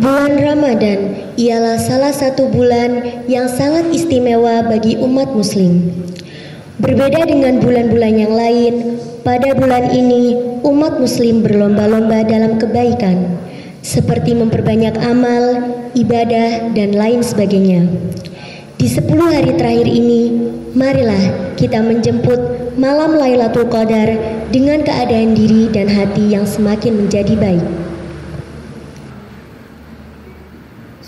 Bulan Ramadan ialah salah satu bulan yang sangat istimewa bagi umat muslim. Berbeda dengan bulan-bulan yang lain, pada bulan ini umat muslim berlomba-lomba dalam kebaikan, seperti memperbanyak amal, ibadah, dan lain sebagainya. Di 10 hari terakhir ini, marilah kita menjemput malam Lailatul Qadar dengan keadaan diri dan hati yang semakin menjadi baik.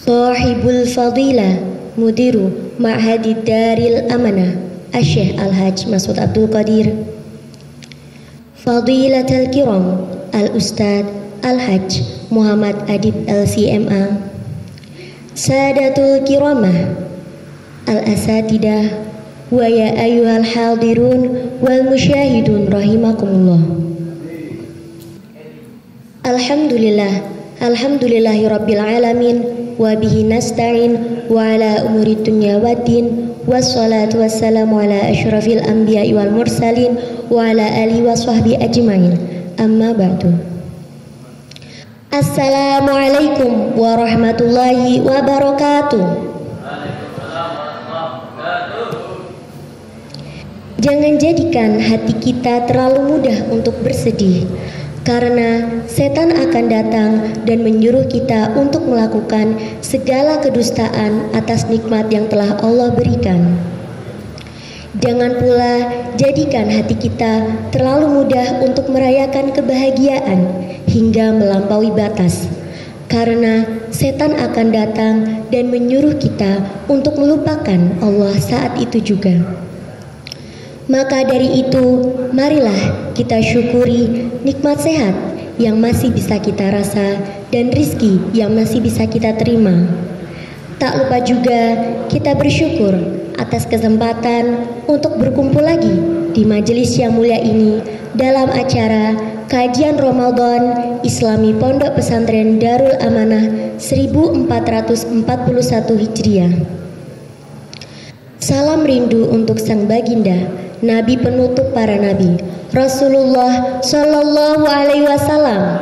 Sahibul Fadilah Mudiru Ma'hadid Daril Amanah Asy-Syaikh Al-Hajj Mas'ud Abdul Qadir, Fadilatul Kiram Al-Ustadz Al-Hajj Muhammad Adib LCMA, Sadatul Kiramah Al-Asatidah, wa ya ayyuhal hadirun wal musyahidun rahimakumullah. Alhamdulillahi rabbil alamin, wa bihi nasta'in wa ala umuri dunya waddin, wassalatu wassalamu ala asyrafil anbiya'i wal mursalin wa ala alihi wa sahbihi ajmain. Amma ba'du. Assalamualaikum warahmatullahi wabarakatuh. Jangan jadikan hati kita terlalu mudah untuk bersedih, karena setan akan datang dan menyuruh kita untuk melakukan segala kedustaan atas nikmat yang telah Allah berikan. Jangan pula jadikan hati kita terlalu mudah untuk merayakan kebahagiaan hingga melampaui batas, karena setan akan datang dan menyuruh kita untuk melupakan Allah saat itu juga. Maka dari itu, marilah kita syukuri nikmat sehat yang masih bisa kita rasa dan rizki yang masih bisa kita terima. Tak lupa juga kita bersyukur atas kesempatan untuk berkumpul lagi di majelis yang mulia ini dalam acara Kajian Ramadan Islami Pondok Pesantren Darul Amanah 1441 Hijriah. Salam rindu untuk sang baginda, Nabi penutup para nabi, Rasulullah Sallallahu Alaihi Wasallam.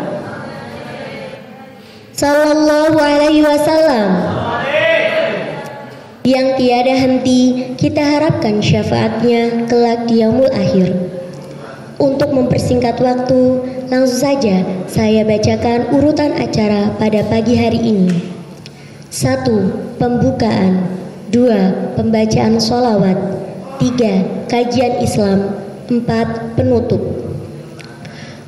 Sallallahu Alaihi Wasallam. Yang tiada henti kita harapkan syafaatnya kelak di yaumul akhir. Untuk mempersingkat waktu, langsung saja saya bacakan urutan acara pada pagi hari ini. 1. Pembukaan. 2. Pembacaan sholawat. 3. Kajian Islam. 4. Penutup.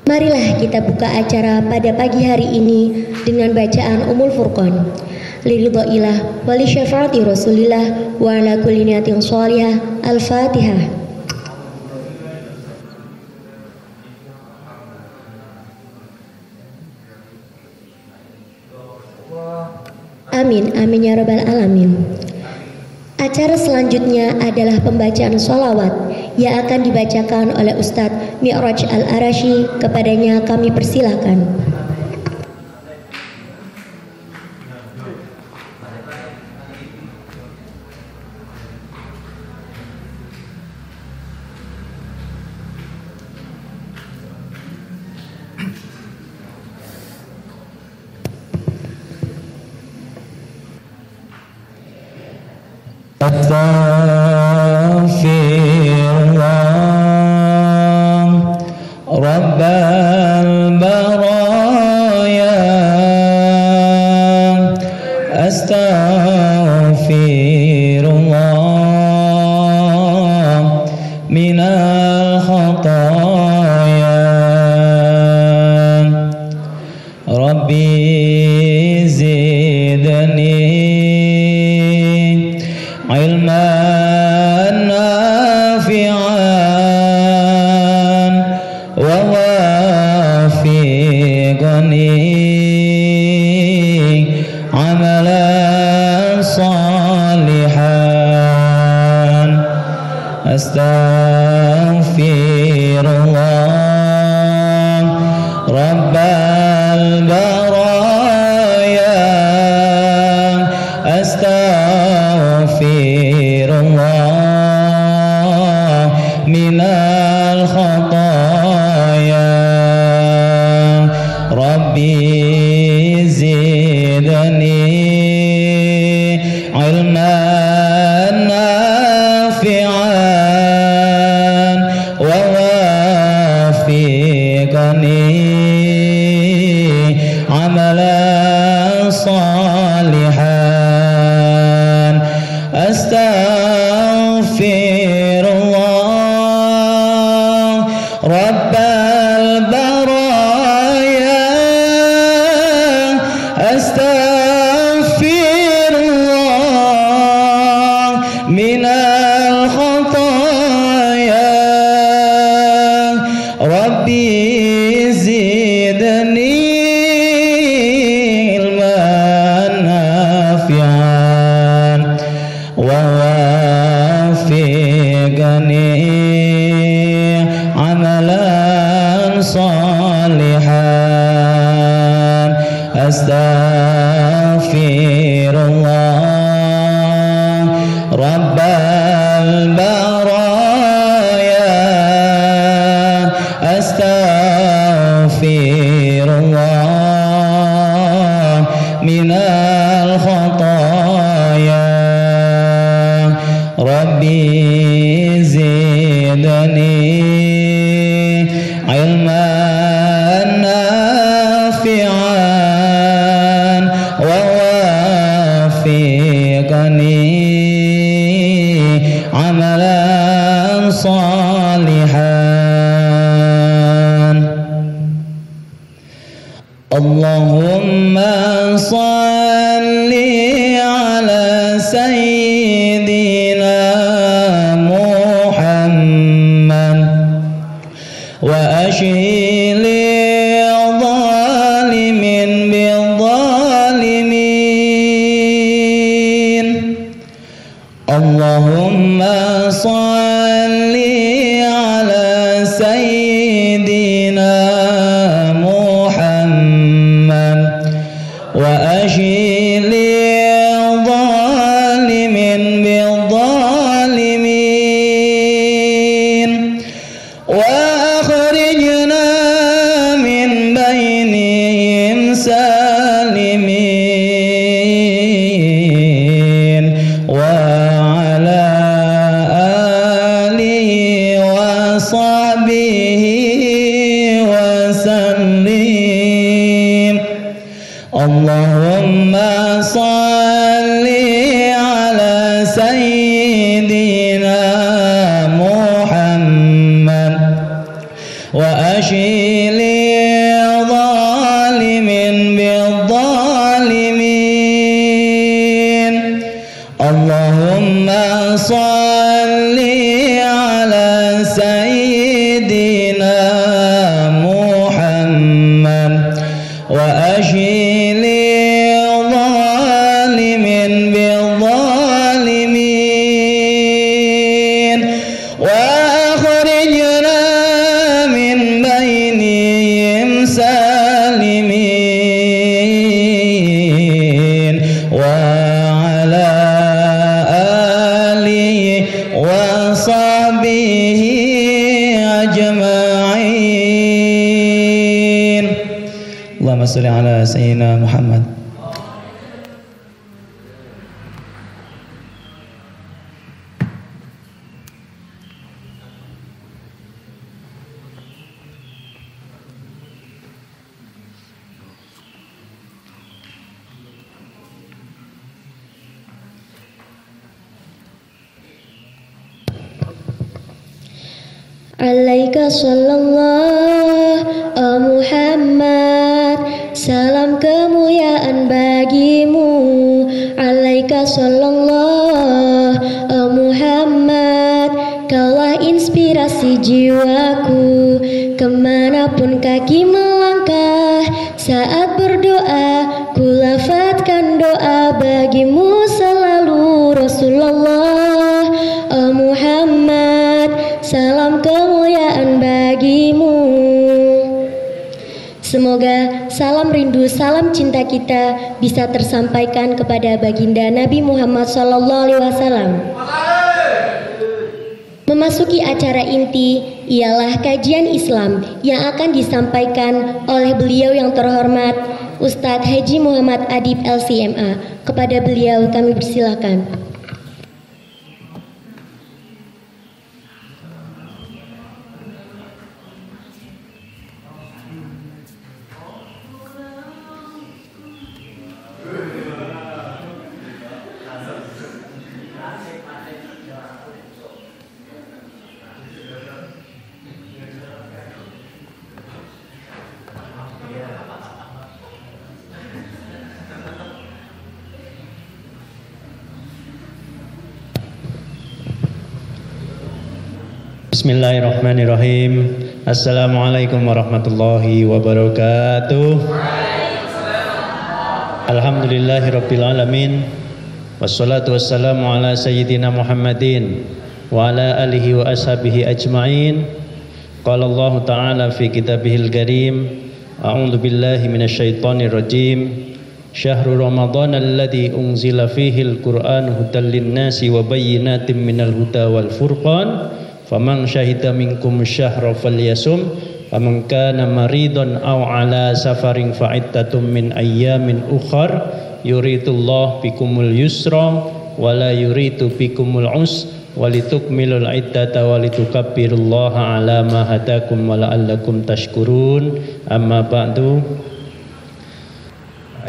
Marilah kita buka acara pada pagi hari ini dengan bacaan Ummul Furqan. Liridhailah wa li syafaati Rasulillah wa ala kulli niyatin shalihah. Al-Fatihah. Amin, amin ya rabbal alamin. Acara selanjutnya adalah pembacaan sholawat yang akan dibacakan oleh Ustadz Mi'raj Al-Arashi. Kepadanya kami persilahkan. Astaghfirullah Rabbal baraya, astaghfirullah minal khataya, Rabbi zidni ilman nafi'an wa wafiqni amalan salihan. Astaghfirullah Rabbal baraya, عملا صالحا أستغفر الله رب البرايا أستغفر الله من الخطايا ربي زدني علما نافعا ووفقني عملا صالحا أستغفر الله رب البرايا أستغفر الله من الخطايا ربي زدني علما نافعا ووفقني عملا صالحا اللهم صل على سيدنا محمد وأشهد الظالم بالظالمين اللهم صل على سيدنا محمد وأشهد الظالم بالظالمين وأخرجنا من بينهم سالمين وعلى آله وصحبه وسلم اللهم صل على سيدنا محمد وأشهد الظالم بالظالمين اللهم صل على سيدنا محمد وأشهد الظالم بالظالمين وأخرجنا من بينهم سالمين وعلى آله وصحبه أجمعين اللهم صل على سيدنا محمد. Alaika sallallahu Muhammad, salam kemuliaan bagimu. Alaika sallallahu Muhammad, kaulah inspirasi jiwaku. Kemanapun kaki melangkah, saat berdoa ku lafazkan doa bagimu selalu. Rasulullah Muhammad, salam kemuliaan bagimu. Semoga salam rindu, salam cinta kita bisa tersampaikan kepada baginda Nabi Muhammad SAW. Memasuki acara inti ialah kajian Islam yang akan disampaikan oleh beliau yang terhormat Ustadz Haji Muhammad Adib LCMA. Kepada beliau kami persilakan. Bismillahirrahmanirrahim. Assalamualaikum warahmatullahi wabarakatuh. Alhamdulillahirabbil alamin. Wassalatu wassalamu ala sayyidina Muhammadin wa ala alihi wa ashabihi ajma'in. Qala Allah ta'ala fi kitabihil karim. A'udzu billahi minasyaitonir rajim. Syahrul Ramadan alladzi unzila fihil Qur'an hudal linnasi wa bayyinatin minal huda wal furqan. Faman syahida minkum syahra falyasum faman kana maridun aw ala safarin fa'iddatun min ayyamin ukhar yuridullahu bikumul yusra wa la yuridu bikumul us walitukmilul iddata walitukabbirullaha ala ma hadakum wa la'allakum tashkurun. Amma ba'du.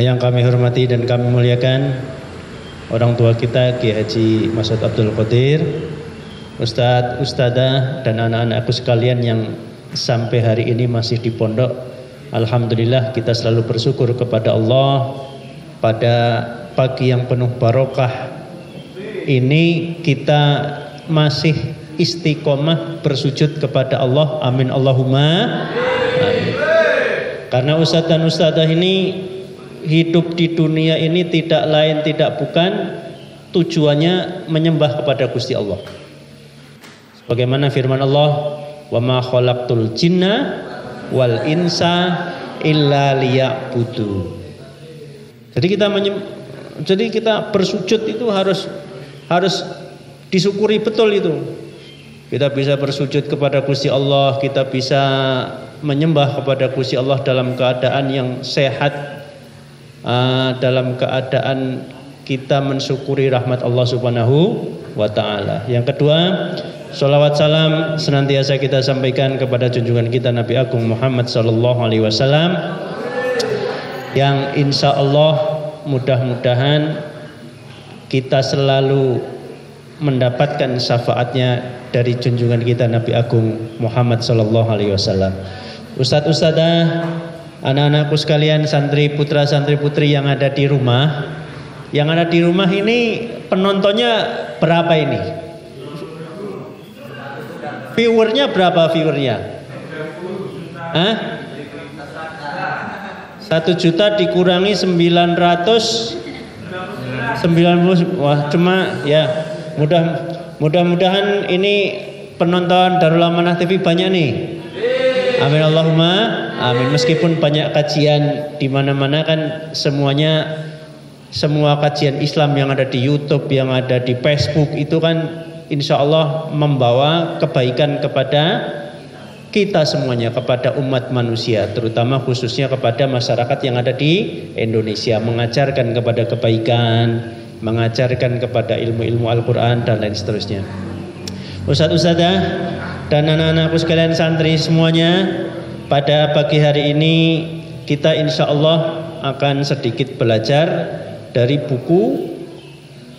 Yang kami hormati dan kami muliakan orang tua kita Ki Haji Mas'ud Abdul Qadir, Ustadz, Ustadzah dan anak-anakku sekalian yang sampai hari ini masih di pondok. Alhamdulillah kita selalu bersyukur kepada Allah pada pagi yang penuh barokah ini kita masih istiqomah bersujud kepada Allah. Amin Allahumma amin. Karena Ustadz dan Ustadzah ini hidup di dunia ini tidak lain tidak bukan tujuannya menyembah kepada Gusti Allah. Bagaimana firman Allah, wa ma khalaqtul jinna wal insa illa liya'budu. Jadi kita bersujud itu harus disyukuri betul itu. Kita bisa bersujud kepada Gusti Allah, kita bisa menyembah kepada Gusti Allah dalam keadaan yang sehat, dalam keadaan kita mensyukuri rahmat Allah Subhanahu wa taala. Yang kedua, sholawat salam senantiasa kita sampaikan kepada junjungan kita Nabi Agung Muhammad sallallahu alaihi wasallam yang insya Allah mudah-mudahan kita selalu mendapatkan syafaatnya dari junjungan kita Nabi Agung Muhammad sallallahu alaihi wasallam. Ustadz, Ustadzah, anak-anakku sekalian, santri putra santri putri yang ada di rumah, ini penontonnya berapa ini? Viewernya berapa viewernya? 1 juta dikurangi 990. Wah, cuma ya mudah-mudahan ini penonton Darul Amanah TV banyak nih. Amin Allahumma amin. Meskipun banyak kajian di mana-mana kan semua kajian Islam yang ada di YouTube, yang ada di Facebook itu kan insya Allah membawa kebaikan kepada kita semuanya, kepada umat manusia, terutama khususnya kepada masyarakat yang ada di Indonesia, mengajarkan kepada kebaikan, mengajarkan kepada ilmu-ilmu Al-Quran dan lain seterusnya. Ustadz, Ustadzah dan anak-anakku sekalian santri semuanya, pada pagi hari ini kita insya Allah akan sedikit belajar dari buku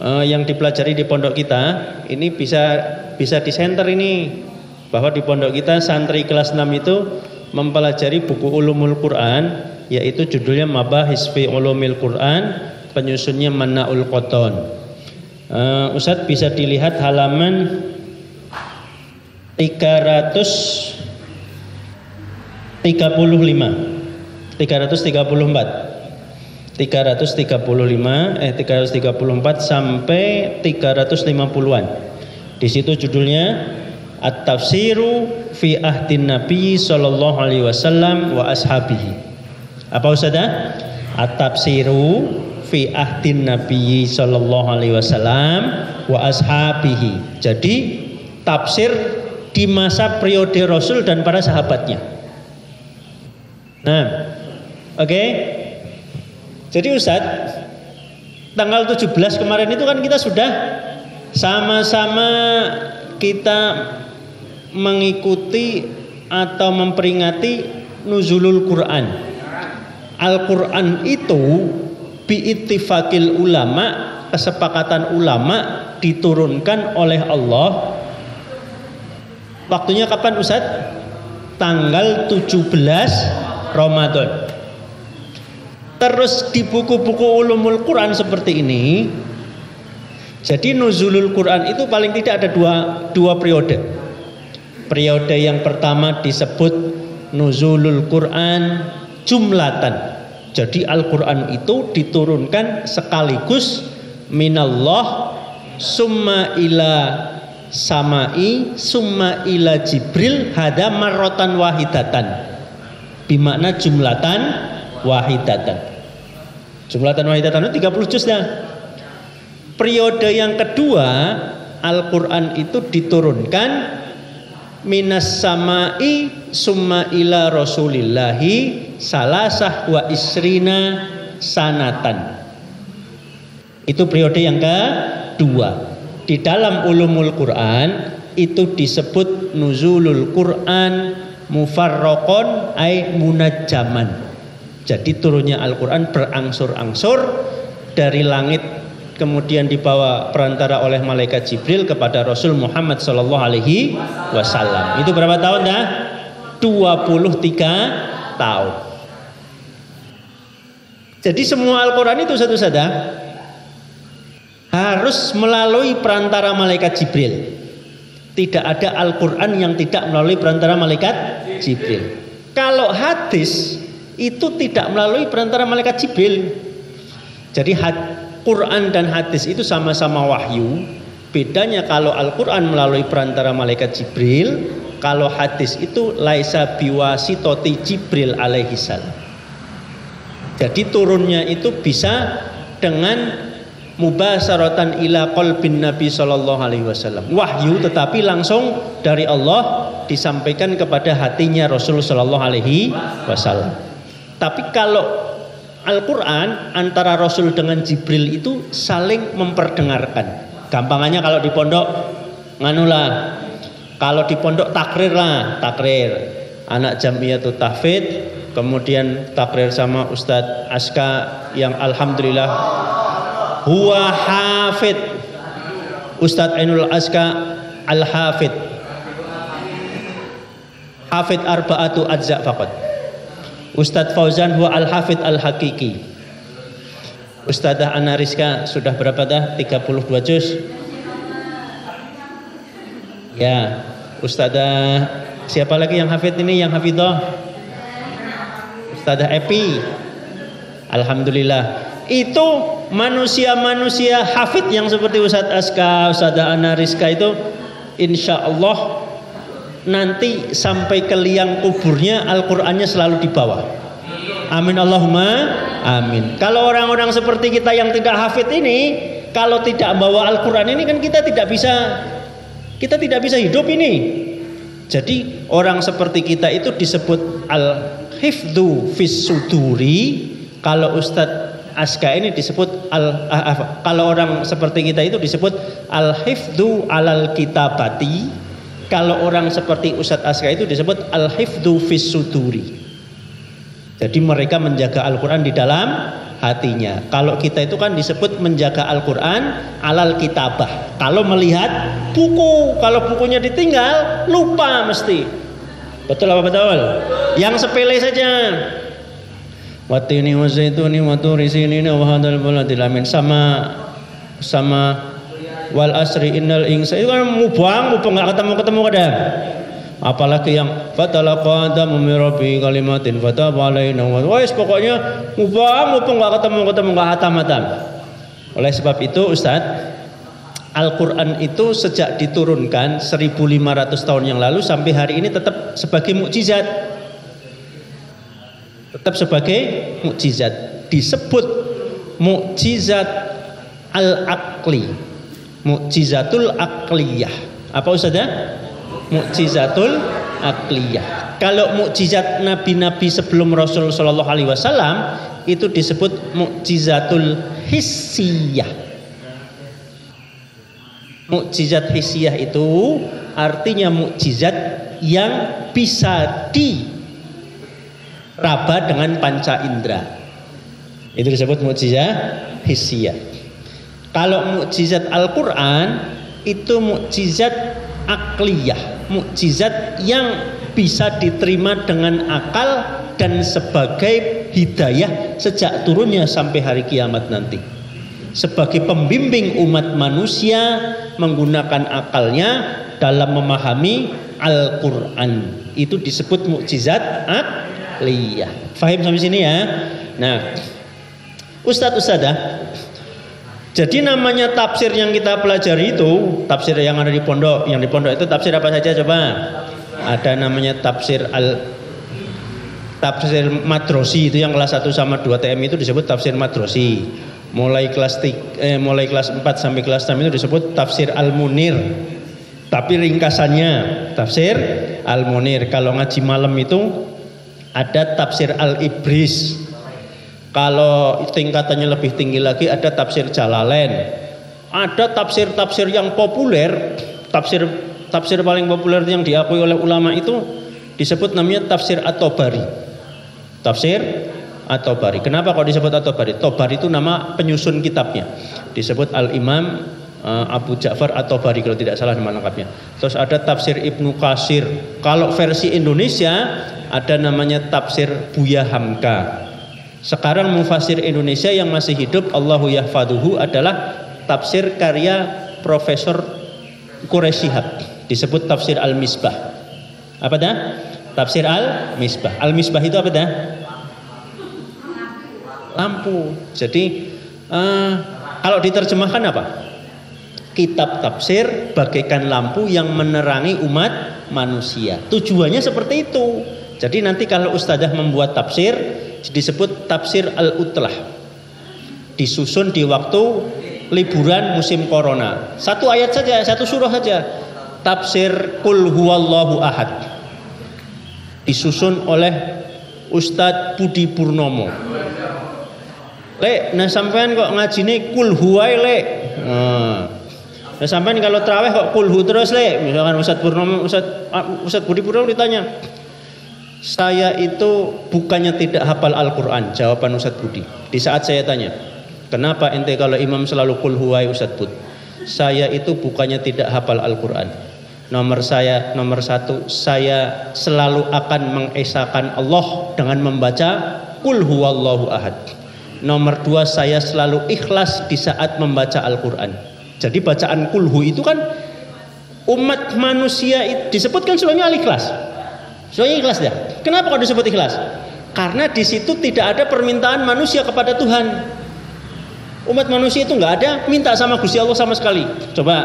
yang dipelajari di pondok kita. Ini bisa disenter ini, bahwa di pondok kita santri kelas 6 itu mempelajari buku Ulumul Quran, yaitu judulnya Mabahis fi Ulumil Quran, penyusunnya Manaul Qoton. Ustadz bisa dilihat halaman 334 sampai 350-an. Di situ judulnya At-Tafsiru fi Ahdin Nabi sallallahu alaihi wasallam wa ashabihi. Apa Ustazah? At-Tafsiru fi Ahdin Nabi sallallahu alaihi wasallam wa ashabihi. Jadi tafsir di masa periode Rasul dan para sahabatnya. Nah, oke. Jadi Ustadz, tanggal 17 kemarin itu kan kita sudah sama-sama kita mengikuti atau memperingati nuzulul Quran. Al-Quran itu biittifaqil ulama, kesepakatan ulama, diturunkan oleh Allah. Waktunya kapan Ustadz? Tanggal 17 Ramadan. Terus di buku-buku ulumul Quran seperti ini, jadi nuzulul Quran itu paling tidak ada dua periode. Periode yang pertama disebut nuzulul Quran jumlatan. Jadi Al-Quran itu diturunkan sekaligus minallah summa ila samai summa ila Jibril hada marrotan wahidatan, bimakna jumlatan wahidatan. Jumlatan wahidatan itu 30 juz dah. Periode yang kedua Al-Quran itu diturunkan minas samai summa ila rasulillahi salasah wa isrina sanatan. Itu periode yang kedua. Di dalam ulumul Quran itu disebut nuzulul Quran mufarraqon ay munajjaman. Jadi turunnya Al-Quran berangsur-angsur dari langit, kemudian dibawa perantara oleh malaikat Jibril kepada Rasul Muhammad sallallahu alaihi wasallam. Itu berapa tahun dah? 23 tahun. Jadi semua Al-Quran itu satu saja harus melalui perantara malaikat Jibril. Tidak ada Al-Quran yang tidak melalui perantara malaikat Jibril. Kalau hadis itu tidak melalui perantara malaikat Jibril. Jadi Quran dan hadis itu sama-sama wahyu. Bedanya kalau Al-Quran melalui perantara malaikat Jibril, kalau hadis itu laisa biwasitoti Jibril alaihi salam. Jadi turunnya itu bisa dengan mubasaratan ila qalbin Nabi sallallahu alaihi wasallam. Wahyu tetapi langsung dari Allah disampaikan kepada hatinya Rasul sallallahu alaihi wasallam. Tapi kalau Al-Quran antara Rasul dengan Jibril itu saling memperdengarkan. Gampangannya kalau di pondok nganulah, kalau di pondok takrir lah, takrir anak Jamiatul Tahfidz, kemudian takrir sama Ustadz Aska yang alhamdulillah huwa hafid, Ustadz Ainul Aska al-hafid, hafid arba'atu ajza faqat. Ustadz Fauzan huwa al-hafid al-hakiki. Ustadzah Ana Rizka sudah berapa dah? 32 juz. Ya, Ustadzah siapa lagi yang hafid ini, yang hafidhah? Ustadzah Epi. Alhamdulillah. Itu manusia-manusia hafid yang seperti Ustadz Aska, Ustadzah Ana Rizka itu insya Allah nanti sampai ke liang kuburnya Al-Qur'annya selalu dibawa. Amin Allahumma amin. Kalau orang-orang seperti kita yang tidak hafid ini, kalau tidak bawa Al-Qur'an ini kan kita tidak bisa hidup ini. Jadi orang seperti kita itu disebut al-hifdzu fis suduri. Kalau Ustadz Aska ini disebut kalau orang seperti kita itu disebut al-hifdzu alal kitabati. Kalau orang seperti Ustadz Aska itu disebut al-hifdzu fis suduri. Jadi mereka menjaga Al-Quran di dalam hatinya. Kalau kita itu kan disebut menjaga Al-Quran alal kitabah. Kalau melihat buku, kalau bukunya ditinggal lupa mesti. Betul apa betul? Yang sepele saja. Watini wazaituni waturi sinina wa hadzal baladil amin, sama wal asri innal insa itu kan mubang nggak ketemu kadang. Apalagi yang fatalaqa adamu min rabbi kalimatin fataba alaina wa pokoknya mubang nggak ketemu nggak hatam. Oleh sebab itu Ustaz, Al-Quran itu sejak diturunkan 1500 tahun yang lalu sampai hari ini tetap sebagai mukjizat. Tetap sebagai mukjizat. Disebut mukjizat al-aqli, mukjizatul aqliyah. Apa Ustaz ya? Mukjizatul aqliyah. Kalau mukjizat nabi-nabi sebelum Rasul sallallahu alaihi wasallam itu disebut mukjizatul hissiyah. Mukjizat hissiyah itu artinya mukjizat yang bisa diraba dengan panca indera. Itu disebut mukjizat hissiyah. Kalau mukjizat Al-Quran itu mukjizat akliyah, mukjizat yang bisa diterima dengan akal dan sebagai hidayah sejak turunnya sampai hari kiamat nanti. Sebagai pembimbing umat manusia menggunakan akalnya dalam memahami Al-Quran. Itu disebut mukjizat akliyah. Fahim sampai sini ya? Nah, Ustadz-ustadzah, jadi namanya tafsir yang kita pelajari itu, tafsir yang ada di pondok, yang di pondok itu tafsir apa saja coba? Ada namanya tafsir Madrosi, itu yang kelas 1 sama 2 TM itu disebut tafsir Madrosi. Mulai kelas 4 sampai kelas 6 itu disebut tafsir Al-Munir. Tapi ringkasannya tafsir Al-Munir. Kalau ngaji malam itu ada tafsir Al-Ibris. Kalau tingkatannya lebih tinggi lagi ada tafsir Jalalain. Ada tafsir-tafsir yang populer, tafsir paling populer yang diakui oleh ulama itu disebut namanya tafsir At-Tabari. Tafsir At-Tabari. Kenapa kok disebut At-Tabari? Tabari itu nama penyusun kitabnya. Disebut Al-Imam Abu Ja'far At-Tabari kalau tidak salah nama lengkapnya. Terus ada tafsir Ibnu Katsir. Kalau versi Indonesia ada namanya tafsir Buya Hamka. Sekarang mufasir Indonesia yang masih hidup, Allahu yahfaduhu, adalah tafsir karya Profesor Quraisy Shihab, disebut tafsir Al-Misbah. Apa dah? Tafsir Al-Misbah. Al-Misbah itu apa dah? Lampu. Jadi kalau diterjemahkan apa? Kitab tafsir bagaikan lampu yang menerangi umat manusia. Tujuannya seperti itu. Jadi nanti kalau ustadzah membuat tafsir disebut tafsir Al-Utlah, disusun di waktu liburan musim corona. Satu ayat saja, satu surah saja. Tafsir Qul Huwallahu Ahad, disusun oleh Ustadz Budi Purnomo. Lek, nah sampean kok ngajine Qul Huwai lek. Nah sampean kalau traweh kok Qul Hu terus lek. Misalkan Ustadz Purnomo, Ustadz Budi Purnomo ditanya, saya itu bukannya tidak hafal Al-Quran, jawaban Ustadz Budi. Di saat saya tanya, kenapa ente kalau imam selalu Qul Huwai Ustadz Bud? Saya itu bukannya tidak hafal Al-Quran. Nomor 1, saya selalu akan mengesahkan Allah dengan membaca Qul Huwallahu Ahad. Nomor 2, saya selalu ikhlas di saat membaca Al-Quran. Jadi bacaan Qul Hu itu kan umat manusia disebutkan surahnya Al-Ikhlas. Surahnya ikhlas ya. Kenapa kok disebut ikhlas? Karena di situ tidak ada permintaan manusia kepada Tuhan. Umat manusia itu nggak ada minta sama Gusti Allah sama sekali. Coba,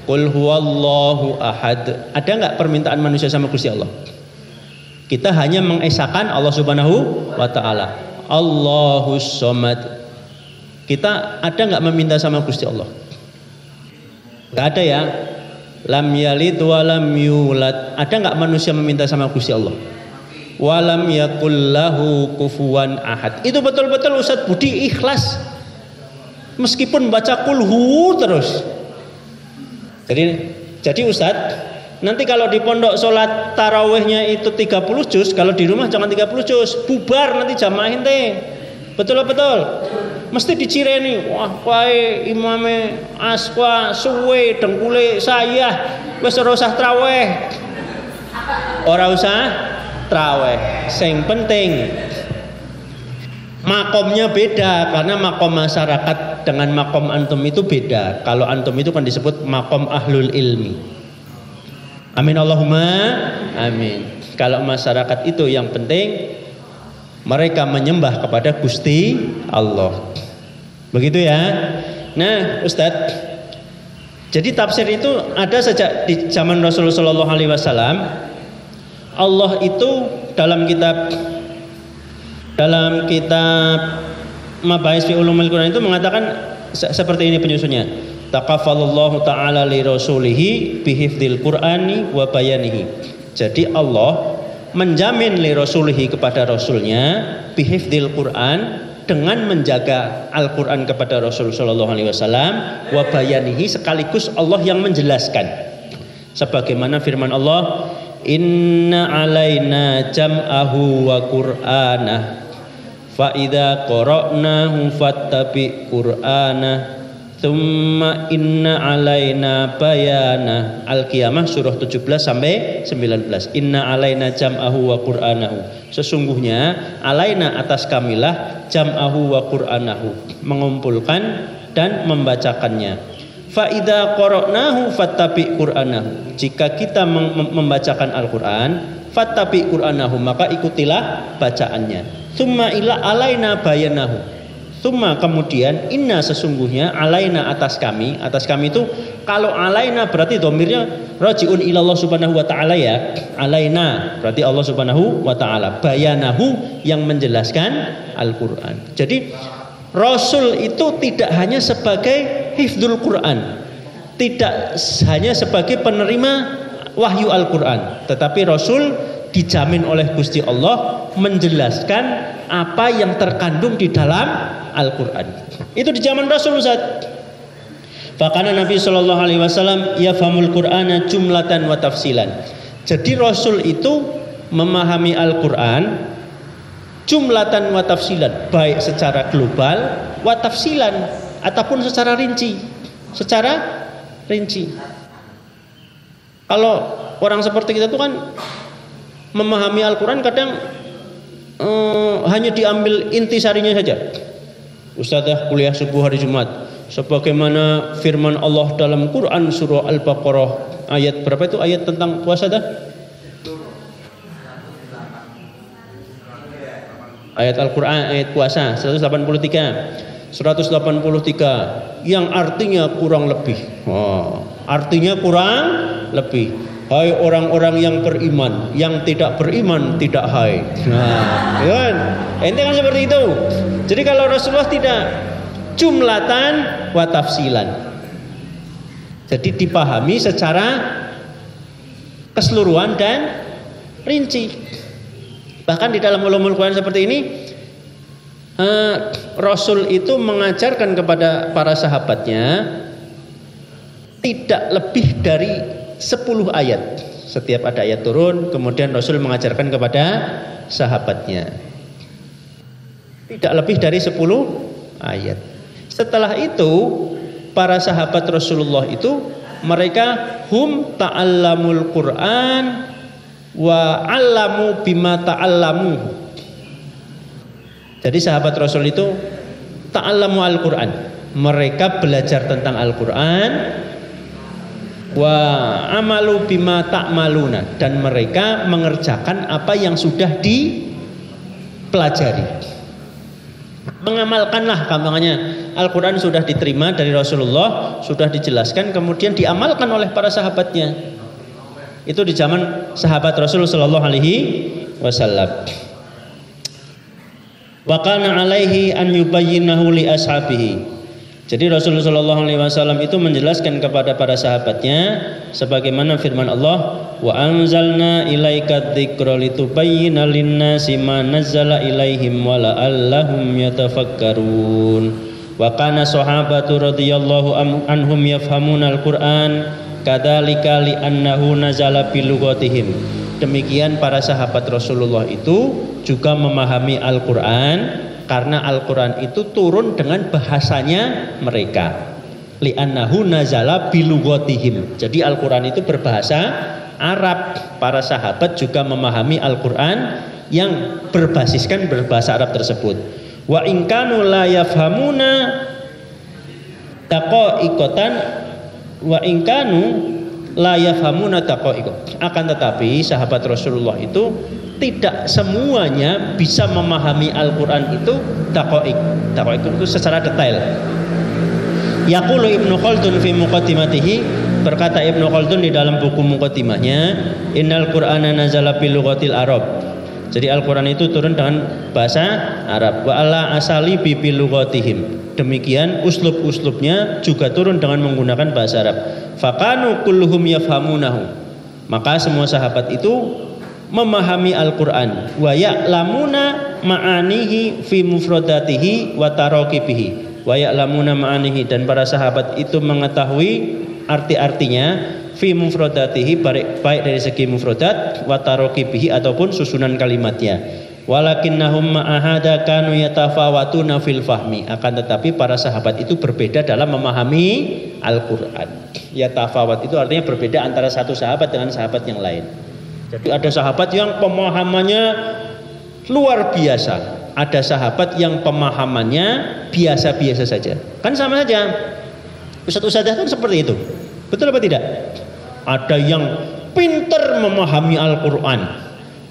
Qul Huwallahu Ahad. Ada nggak permintaan manusia sama Gusti Allah? Kita hanya mengesahkan Allah Subhanahu wa Ta'ala. Allahus Somad. Kita ada nggak meminta sama Gusti Allah? Nggak ada ya. Lam yalid wa lam yulad. Ada nggak manusia meminta sama Gusti Allah? Walam yakul lahu kufuwan ahad. Itu betul-betul Ustadz Budi ikhlas meskipun baca Qul Hu terus. Jadi Ustadz, nanti kalau di pondok sholat tarawihnya itu 30 juz, kalau di rumah jangan 30 juz, bubar nanti jamaah ente. Betul-betul mesti dicireni, wah wae imame aswa suwe dengkule saya wis ora usah traweh. Ora usah traweh. Sing penting makomnya beda, karena makom masyarakat dengan makom antum itu beda. Kalau antum itu kan disebut makom ahlul ilmi. Amin Allahumma amin. Kalau masyarakat itu yang penting mereka menyembah kepada Gusti Allah. Begitu ya. Nah, Ustadz, jadi tafsir itu ada sejak di zaman Rasulullah Shallallahu Alaihi Wasallam. Allah itu dalam kitab Mabahis fi Ulumil Quran itu mengatakan seperti ini penyusunnya. Taqaffalallahu ta'ala li rasulihi bihifdzil Qur'ani wa bayanihi. Jadi Allah menjamin li rasulihi kepada rasulnya bihifdzil Quran, dengan menjaga Al-Quran kepada Rasul sallallahu alaihi wasallam, wa bayanihi, sekaligus Allah yang menjelaskan. Sebagaimana firman Allah, inna alaina jam'ahu wa qur'anah fa idza qara'nahu fattabi qur'anah tsumma inna alaina bayana. Al-Qiyamah surah 17 sampai 19. Inna alaina jam'ahu wa qur'anahu. Sesungguhnya alaina atas kamilah jam'ahu wa qur'anahu, mengumpulkan dan membacakannya. Fa idza qara'nahu fattabi' qur'anahu. Jika kita membacakan Al-Qur'an, fattabi' qur'anahu, maka ikutilah bacaannya. Tsumma ila alaina bayanahu. Tsumma kemudian inna sesungguhnya alaina atas kami itu kalau alaina berarti dhamirnya rajiun ila Allah Subhanahu wa taala ya. Alaina berarti Allah Subhanahu wa taala. Bayanahu yang menjelaskan Al-Qur'an. Jadi Rasul itu tidak hanya sebagai hifdzul Quran, tidak hanya sebagai penerima wahyu Al-Quran, tetapi Rasul dijamin oleh Gusti Allah menjelaskan apa yang terkandung di dalam Al-Quran. Itu di zaman Rasul, Ustaz. Fakana Nabi Shallallahu Alaihi Wasallam yafhamul Qur'ana jumlatan wa tafsilan. Jadi Rasul itu memahami Al-Quran jumlatan wa tafsilan, baik secara global wa tafsilan ataupun secara rinci. Kalau orang seperti kita itu kan memahami Al-Quran kadang hanya diambil intisarinya saja. Ustadzah kuliah subuh hari Jumat, sebagaimana firman Allah dalam Quran surah Al-Baqarah ayat berapa itu, ayat tentang puasa dah? Ayat Al-Quran, ayat puasa 183 yang artinya kurang lebih. Artinya kurang lebih. Hai orang-orang yang beriman, yang tidak beriman tidak hai. Nah, kan? Ente kan seperti itu. Jadi kalau Rasulullah tidak jumlatan wa tafsilan. Jadi dipahami secara keseluruhan dan rinci. Bahkan di dalam ulumul Quran seperti ini, Rasul itu mengajarkan kepada para sahabatnya tidak lebih dari 10 ayat. Setiap ada ayat turun, kemudian Rasul mengajarkan kepada sahabatnya tidak lebih dari 10 ayat. Setelah itu para sahabat Rasulullah itu mereka ta'allamul Quran wa 'allamu bima ta'allamu. Jadi sahabat Rasul itu ta'allamu Al-Quran, mereka belajar tentang Al-Quran, wa amalu bima ta'maluna, dan mereka mengerjakan apa yang sudah dipelajari. Mengamalkanlah, makanya Al-Quran sudah diterima dari Rasulullah, sudah dijelaskan, kemudian diamalkan oleh para sahabatnya. Itu di zaman sahabat Rasul sallallahu alaihi wasallam. Wa kana alaihi an yubayyinahu li ashabihi. Jadi Rasulullah sallallahu alaihi wasallam itu menjelaskan kepada para sahabatnya sebagaimana firman Allah, wa anzalna ilaika dzikra litubayyana lin-nasi ma nazzala ilaihim wa la'allahum yatafakkarun. Wa kana sahabatu radhiyallahu anhum yafhamuna al-Qur'an kadzalika li'annahu nazala bilughatihim. Demikian para sahabat Rasulullah itu juga memahami Al-Quran karena Al-Quran itu turun dengan bahasanya mereka. Li'annahu nazala bilughatihim. Jadi Al-Quran itu berbahasa Arab. Para sahabat juga memahami Al-Quran yang berbasiskan berbahasa Arab tersebut. Wa in kanu la yafhamuna daqaiqatan wa in kanu la yafhamuna daqaiq. Akan tetapi sahabat Rasulullah itu tidak semuanya bisa memahami Al-Quran itu daqaiq. Daqaiq itu secara detail. Yaqulu Ibnu Khaldun fi muqaddimatihi, berkata Ibnu Khaldun di dalam buku muqaddimahnya, innal Qur'ana nazala bil lughatil Arab. Jadi Al-Quran itu turun dengan bahasa Arab. Wa ala asali bi lughatihim. Demikian uslub-uslubnya juga turun dengan menggunakan bahasa Arab. Fakanu kulluhum yafhamunahu. Maka semua sahabat itu memahami Al-Quran. Wa ya'lamuna ma'anihi fi mufradatihi wa taraqibihi. Wa ya'lamuna ma'anihi, dan para sahabat itu mengetahui arti-artinya fi mufradatihi, baik dari segi mufradat, wa taraqibihi ataupun susunan kalimatnya. Walakinnahum ma'ahada kanu yatafawatuna fil fahmi. Akan tetapi para sahabat itu berbeda dalam memahami Al-Quran. Yatafawat itu artinya berbeda antara satu sahabat dengan sahabat yang lain. Jadi ada sahabat yang pemahamannya luar biasa, ada sahabat yang pemahamannya biasa-biasa saja. Kan sama saja. Ustadz-ustadzah kan seperti itu. Betul apa tidak? Ada yang pintar memahami Al-Quran,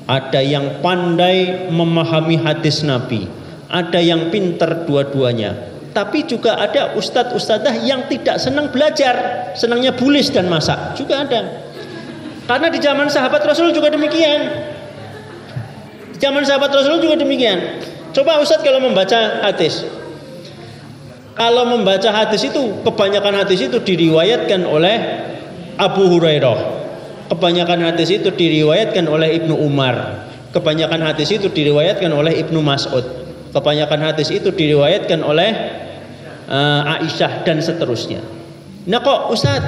ada yang pandai memahami hadis Nabi, ada yang pintar dua-duanya. Tapi juga ada ustadz-ustadzah yang tidak senang belajar, senangnya bulis dan masak, juga ada. Karena di zaman sahabat Rasul juga demikian. Di zaman sahabat Rasul juga demikian. Coba ustadz kalau membaca hadis, kalau membaca hadis itu, kebanyakan hadis itu diriwayatkan oleh Abu Hurairah, kebanyakan hadis itu diriwayatkan oleh Ibnu Umar, kebanyakan hadis itu diriwayatkan oleh Ibnu Mas'ud, kebanyakan hadis itu diriwayatkan oleh Aisyah dan seterusnya. Nah kok Ustaz,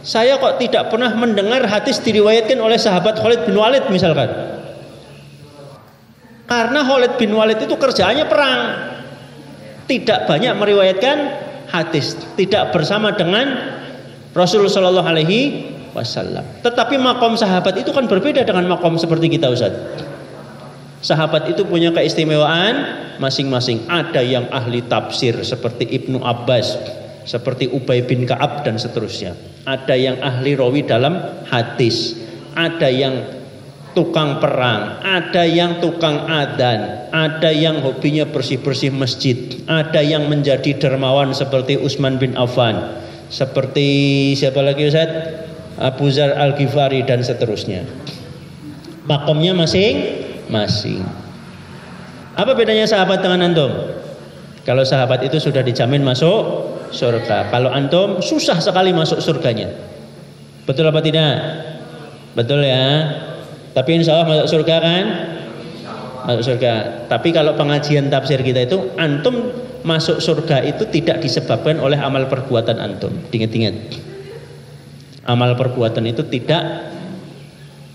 saya kok tidak pernah mendengar hadis diriwayatkan oleh sahabat Khalid bin Walid misalkan? Karena Khalid bin Walid itu kerjaannya perang, tidak banyak meriwayatkan hadis, tidak bersama dengan Rasulullah Shallallahu Alaihi Wasallam. Tetapi makom sahabat itu kan berbeda dengan makom seperti kita, Ustaz. Sahabat itu punya keistimewaan masing-masing. Ada yang ahli tafsir seperti Ibnu Abbas, seperti Ubay bin Ka'ab dan seterusnya. Ada yang ahli rawi dalam hadis, ada yang tukang perang, ada yang tukang adzan, ada yang hobinya bersih-bersih masjid, ada yang menjadi dermawan seperti Utsman bin Affan, seperti siapa lagi Ustaz? Abu Dzar Al-Ghifari dan seterusnya. Makomnya masing-masing. Apa bedanya sahabat dengan antum? Kalau sahabat itu sudah dijamin masuk surga. Kalau antum susah sekali masuk surganya. Betul apa tidak? Betul ya. Tapi insya Allah masuk surga kan? Masuk surga. Tapi kalau pengajian tafsir kita itu, antum masuk surga itu tidak disebabkan oleh amal perbuatan antum. Ingat-ingat. Amal perbuatan itu tidak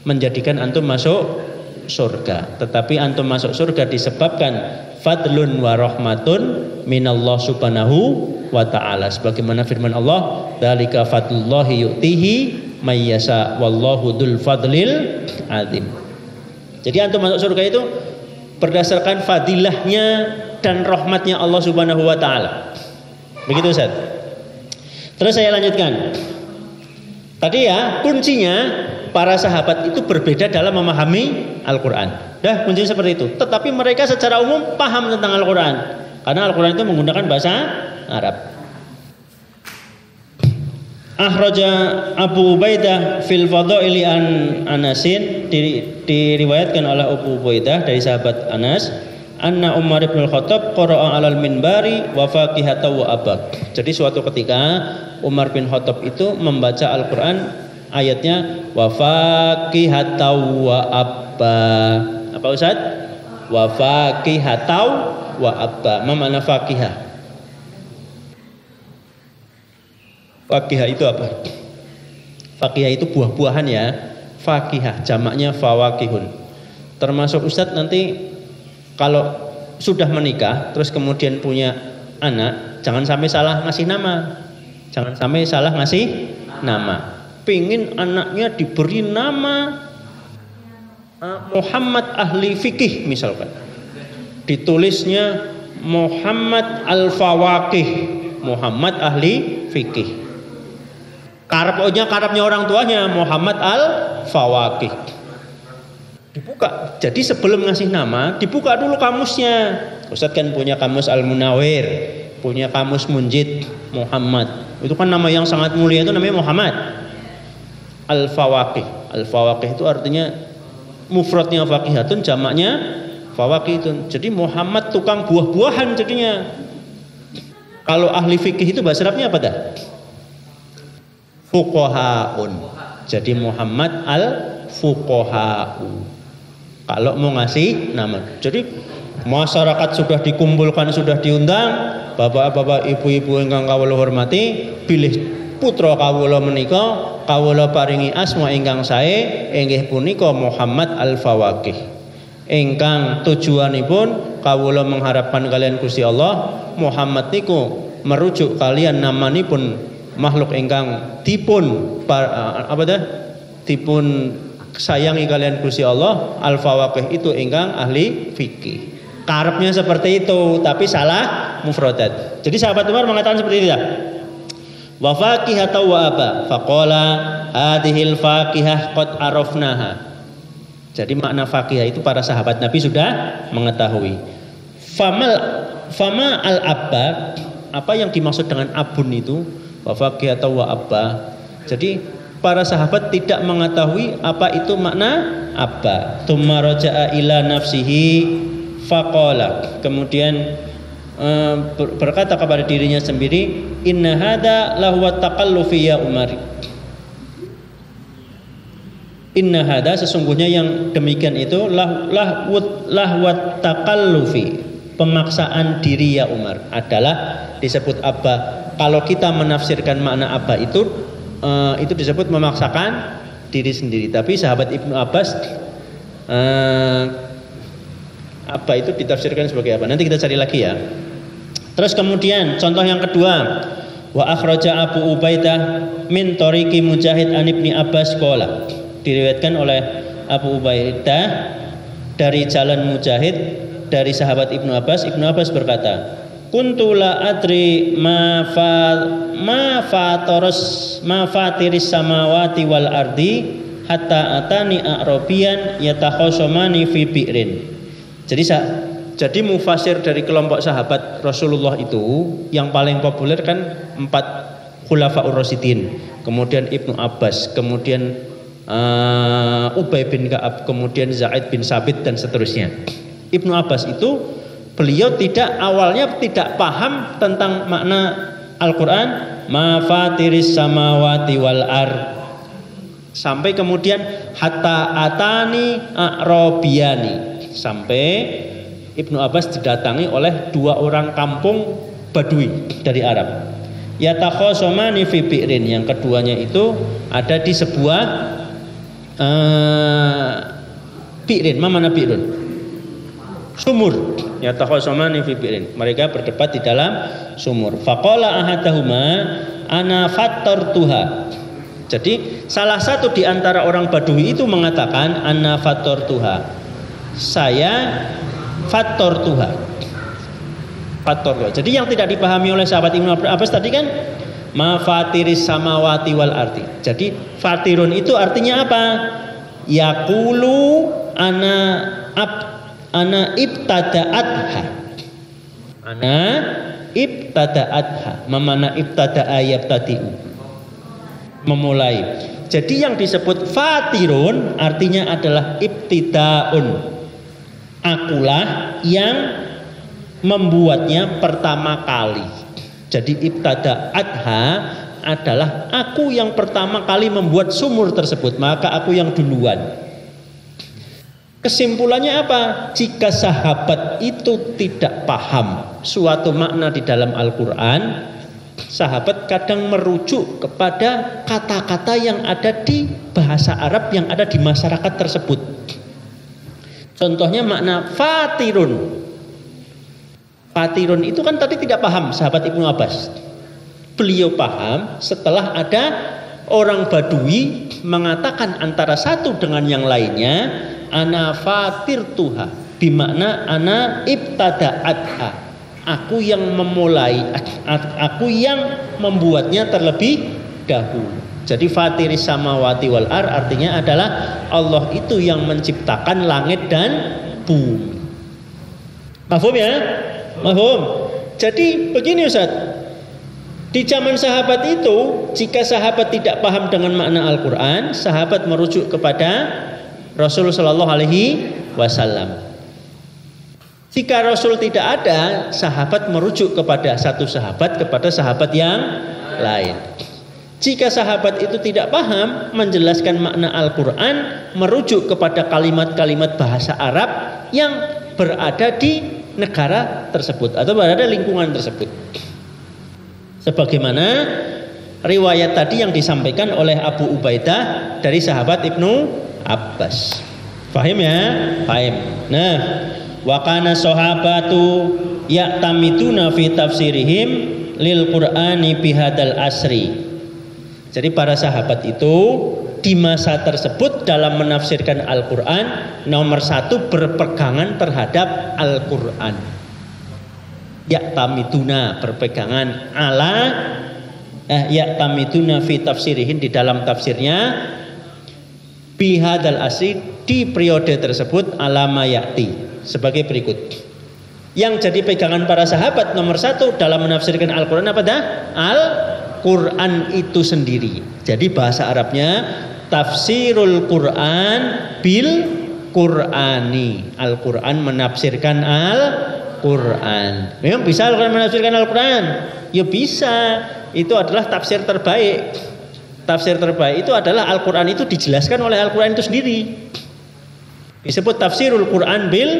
menjadikan antum masuk surga. Tetapi antum masuk surga disebabkan fadlun wa rahmatun minallah subhanahu wa ta'ala. Sebagaimana firman Allah, dzalika fadlullahi yu'tihi may yasha wallahu dzul fadlil azim. Jadi antum masuk surga itu berdasarkan fadilahnya dan rahmatnya Allah Subhanahu wa taala. Begitu Ustaz. Terus saya lanjutkan. Tadi ya, kuncinya para sahabat itu berbeda dalam memahami Al-Qur'an. Dah, kuncinya seperti itu. Tetapi mereka secara umum paham tentang Al-Qur'an. Karena Al-Qur'an itu menggunakan bahasa Arab. Akhraja Abu Ubaidah fil Fadaili an Anasin, diriwayatkan oleh Abu Ubaidah dari sahabat Anas, anna Umar bin Khattab qara'a 'alal minbari wa faqihata wa abak. Jadi suatu ketika Umar bin Khattab itu membaca Al-Qur'an, ayatnya wa faqihata wa abba. Apa Ustaz? Wa faqihata wa abba. Ma makna faqihah? Fakihah itu apa? Fakihah itu buah-buahan ya. Fakihah jamaknya fawakihun. Termasuk Ustadz nanti kalau sudah menikah terus kemudian punya anak, jangan sampai salah ngasih nama. Jangan sampai salah ngasih nama. Pingin anaknya diberi nama Muhammad ahli fikih misalkan. Ditulisnya Muhammad al-Fawaqih, Muhammad ahli fikih. Karepnya orang tuanya Muhammad al-Fawaqih. Dibuka. Jadi sebelum ngasih nama, dibuka dulu kamusnya. Ustadz kan punya kamus Al-Munawir, punya kamus Munjid Muhammad. Itu kan nama yang sangat mulia, itu namanya Muhammad al-Fawaqih. Al-Fawaqih itu artinya mufradnya faqihatun, jamaknya fawaqihun. Jadi Muhammad tukang buah-buahan jadinya. Kalau ahli fikih itu bahasa Arabnya apa dah? Fuqahaun. Jadi Muhammad al-Fuqaha'u. Kalau mau ngasih nama. Jadi masyarakat sudah dikumpulkan, sudah diundang, bapak-bapak, ibu-ibu ingkang kawula hormati, bilih putra kawula menika kawula paringi asma ingkang sae inggih punika Muhammad al-Fawaqih. Ingkang tujuanipun kawula mengharapkan kalian Gusti Allah, Muhammad niku merujuk kalian namanipun makhluk ingkang dipun sayangi kalian Gusti Allah. Al-Fawaqih itu ingkang ahli fikih. Karepnya seperti itu, tapi salah mufradat. Jadi sahabat Umar mengatakan seperti itu ya. Wa faqihata wa aba. Faqala hadhil faqihah qad arafnaha. Jadi makna faqihah itu para sahabat Nabi sudah mengetahui. Fama al abba, apa yang dimaksud dengan abun itu? Wa faqihata wa abba. Jadi para sahabat tidak mengetahui apa itu makna abba. Tsumma raja'a ila nafsihi faqala. Kemudian berkata kepada dirinya sendiri, inna hadza lahu taqallufi ya Umar. Inna hadza, sesungguhnya yang demikian itu lahwat taqallufi, pemaksaan diri ya Umar, adalah disebut abba. Kalau kita menafsirkan makna abba itu disebut memaksakan diri sendiri. Tapi sahabat Ibnu Abbas apa itu ditafsirkan sebagai apa? Nanti kita cari lagi ya. Terus kemudian contoh yang kedua, wa akhraja Abu Ubaidah min tariqi Mujahid an Ibni Abbas qala. Diriwayatkan oleh Abu Ubaidah dari jalan Mujahid dari sahabat Ibnu Abbas. Ibnu Abbas berkata, kuntu la adri ma fatiris samawati wal ardi hatta atani a'rabiyan yatakhashamani fi bi'rin. Jadi mufasir dari kelompok sahabat Rasulullah itu yang paling populer kan 4 Khulafaur Rasyidin, kemudian Ibnu Abbas, kemudian Ubay bin Ka'ab, kemudian Zaid bin Sabit dan seterusnya. Ibnu Abbas itu beliau awalnya tidak paham tentang makna Al-Quran ma fatiris samawati wal ard, sampai kemudian hatta atani a'rabiyani, sampai Ibnu Abbas didatangi oleh 2 orang kampung Badui dari Arab. Yatakhashamani fi bi'rin, yang keduanya itu ada di sebuah bi'rin. Mana bi'rin? Sumur. Yatakhashamani fi bi'rin. Mereka berdebat di dalam sumur. Faqala ahaduhuma ana fattartuha. Jadi salah satu di antara orang Badui itu mengatakan ana fattartuha. Saya fattartuha. Jadi yang tidak dipahami oleh sahabat Ibnu Abbas tadi kan ma fatiris samawati wal ardi. Jadi fatirun itu artinya apa? Yaqulu ana ibtada'atha. Ana ibtada'atha. Memana ibtada'a yabtadi'u, memulai. Jadi yang disebut fatirun artinya adalah ibtida'un. Akulah yang membuatnya pertama kali. Jadi ibtada'atha adalah aku yang pertama kali membuat sumur tersebut, maka aku yang duluan. Kesimpulannya apa? Jika sahabat itu tidak paham suatu makna di dalam Al-Quran, sahabat kadang merujuk kepada kata-kata yang ada di bahasa Arab yang ada di masyarakat tersebut. Contohnya makna fatirun. Fatirun itu kan tadi tidak paham sahabat Ibnu Abbas. Beliau paham setelah ada orang Badui mengatakan antara satu dengan yang lainnya, ana fatirtuha, bimakna ana ibtada'atha. Aku yang memulai, aku yang membuatnya terlebih dahulu. Jadi fatiris samawati wal ar artinya adalah Allah itu yang menciptakan langit dan bumi. Mahfum ya? Mahfum. Jadi begini Ustaz, di zaman sahabat itu jika sahabat tidak paham dengan makna Al-Quran, sahabat merujuk kepada Rasul Sallallahu Alaihi Wasallam. Jika Rasul tidak ada, sahabat merujuk kepada satu sahabat kepada sahabat yang lain. Jika sahabat itu tidak paham menjelaskan makna Al-Quran, merujuk kepada kalimat-kalimat bahasa Arab yang berada di negara tersebut atau berada di lingkungan tersebut. Sebagaimana riwayat tadi yang disampaikan oleh Abu Ubaidah dari sahabat Ibnu Abbas. Paham ya? Paham. Nah, wa kana sahabatu ya'tamiduna fi tafsirihim lil Qur'ani bihadal asri. Jadi para sahabat itu di masa tersebut dalam menafsirkan Al-Quran nomor 1 berpegangan terhadap Al-Quran. Ya'tamiduna, berpegangan ala ya'tamiduna fi tafsirihin, di dalam tafsirnya bihadal asri, di periode tersebut, alama yakti, sebagai berikut. Yang jadi pegangan para sahabat nomor satu dalam menafsirkan Al-Quran apa dah? Al-Quran itu sendiri. Jadi bahasa Arabnya tafsirul Quran bil Qurani. Al-Quran menafsirkan Al-Quran. Memang bisa Al-Quran menafsirkan Al-Quran? Ya bisa. Itu adalah tafsir terbaik. Tafsir terbaik itu adalah Al-Quran itu dijelaskan oleh Al-Quran itu sendiri. Disebut tafsirul Quran bil